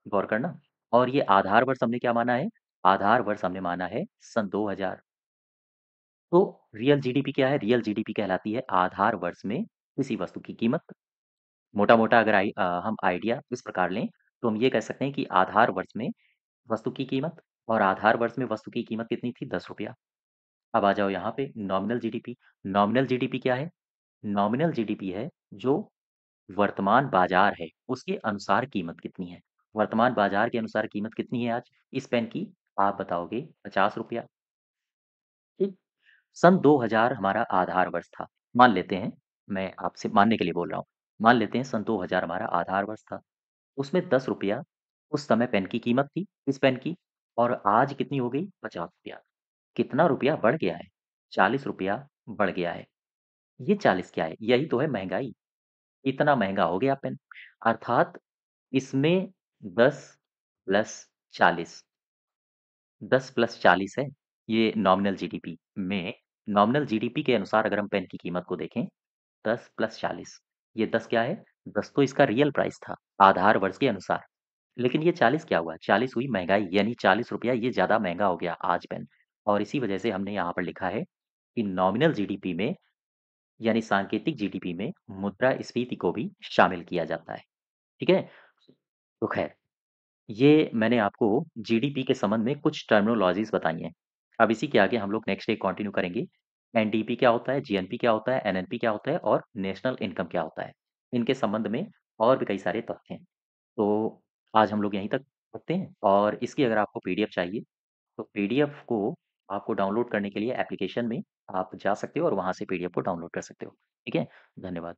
गौर करना। और ये आधार वर्ष हमने क्या माना है? आधार वर्ष हमने माना है सन 2000। तो रियल जीडीपी क्या है? रियल जीडीपी कहलाती है आधार वर्ष में किसी वस्तु की कीमत। मोटा-मोटा अगर हम आइडिया इस प्रकार लें, तो हम ये कह सकते हैं कि आधार वर्ष में वस्तु की कीमत, और आधार वर्ष में वस्तु की कीमत कितनी थी? 10 रुपया। अब आ जाओ यहाँ पे नॉमिनल जीडीपी। नॉमिनल जीडीपी क्या है? नॉमिनल जीडीपी है जो वर्तमान बाजार है, उसके अनुसार कीमत कितनी है? वर्तमान बाजार के अनुसार कीमत कितनी है आज इस पेन की? आप बताओगे 50 रुपया। ठीक? सन 2000 हमारा आधार वर्ष था। मान लेते हैं, मैं आपसे मानने के लिए बोल रहा हूँ। मान लेते हैं सन 2000 हमारा आधार वर्ष था। उसमें ₹10 उस समय पेन की कीमत थी, इस पेन की, और आज कितनी हो गई? ₹50। कितना रुपया बढ़ गया है? ₹40 बढ़ गया है। ये 40 क्या है? यही तो है महँगाई। इतना महँगा हो गया पेन। अर्थात इसमें 10 प्लस 40, 10 प्लस 40 है, ये नॉमिनल जीडीपी में, नॉमिनल जीडीपी के अनुसार अगर हम पेन की कीमत को देखें, 10 प्लस 40, ये 10 क्या है? 10 तो इसका रियल प्राइस था, आधार वर्ष के अनुसार। लेकिन ये 40 क्या हुआ? 40 हुई महँगाई, यानी ₹40 ये ज़्यादा महँगा हो गया आज पेन। और इसी वजह से हमने यहाँ पर लिखा है कि नॉमिनल जीडीपी में, यानी सांकेतिक जीडीपी में मुद्रास्फीति को भी शामिल किया जाता है। ठीक है? तो ख़ैर, ये मैंने आपको जीडीपी के संबंध में कुछ टर्मिनोलॉजीज़ बताई हैं। अब इसी के आगे हम लोग नेक्स्ट डे कंटिन्यू करेंगे। एनडीपी क्या होता है, जीएनपी क्या होता है, एनएनपी क्या होता है और नेशनल इनकम क्या होता है। इनके संबंध में और भी कई सारे तथ्य हैं। तो आज हम लोग यहीं तक रखते हैं, और इसकी अगर आपको पीडीएफ चाहिए, तो पीडीएफ को आपको डाउनलोड करने के लिए एप्लीकेशन में आप जा सकते हो और वहाँ से पीडीएफ को डाउनलोड कर सकते हो। ठीक है? धन्यवाद।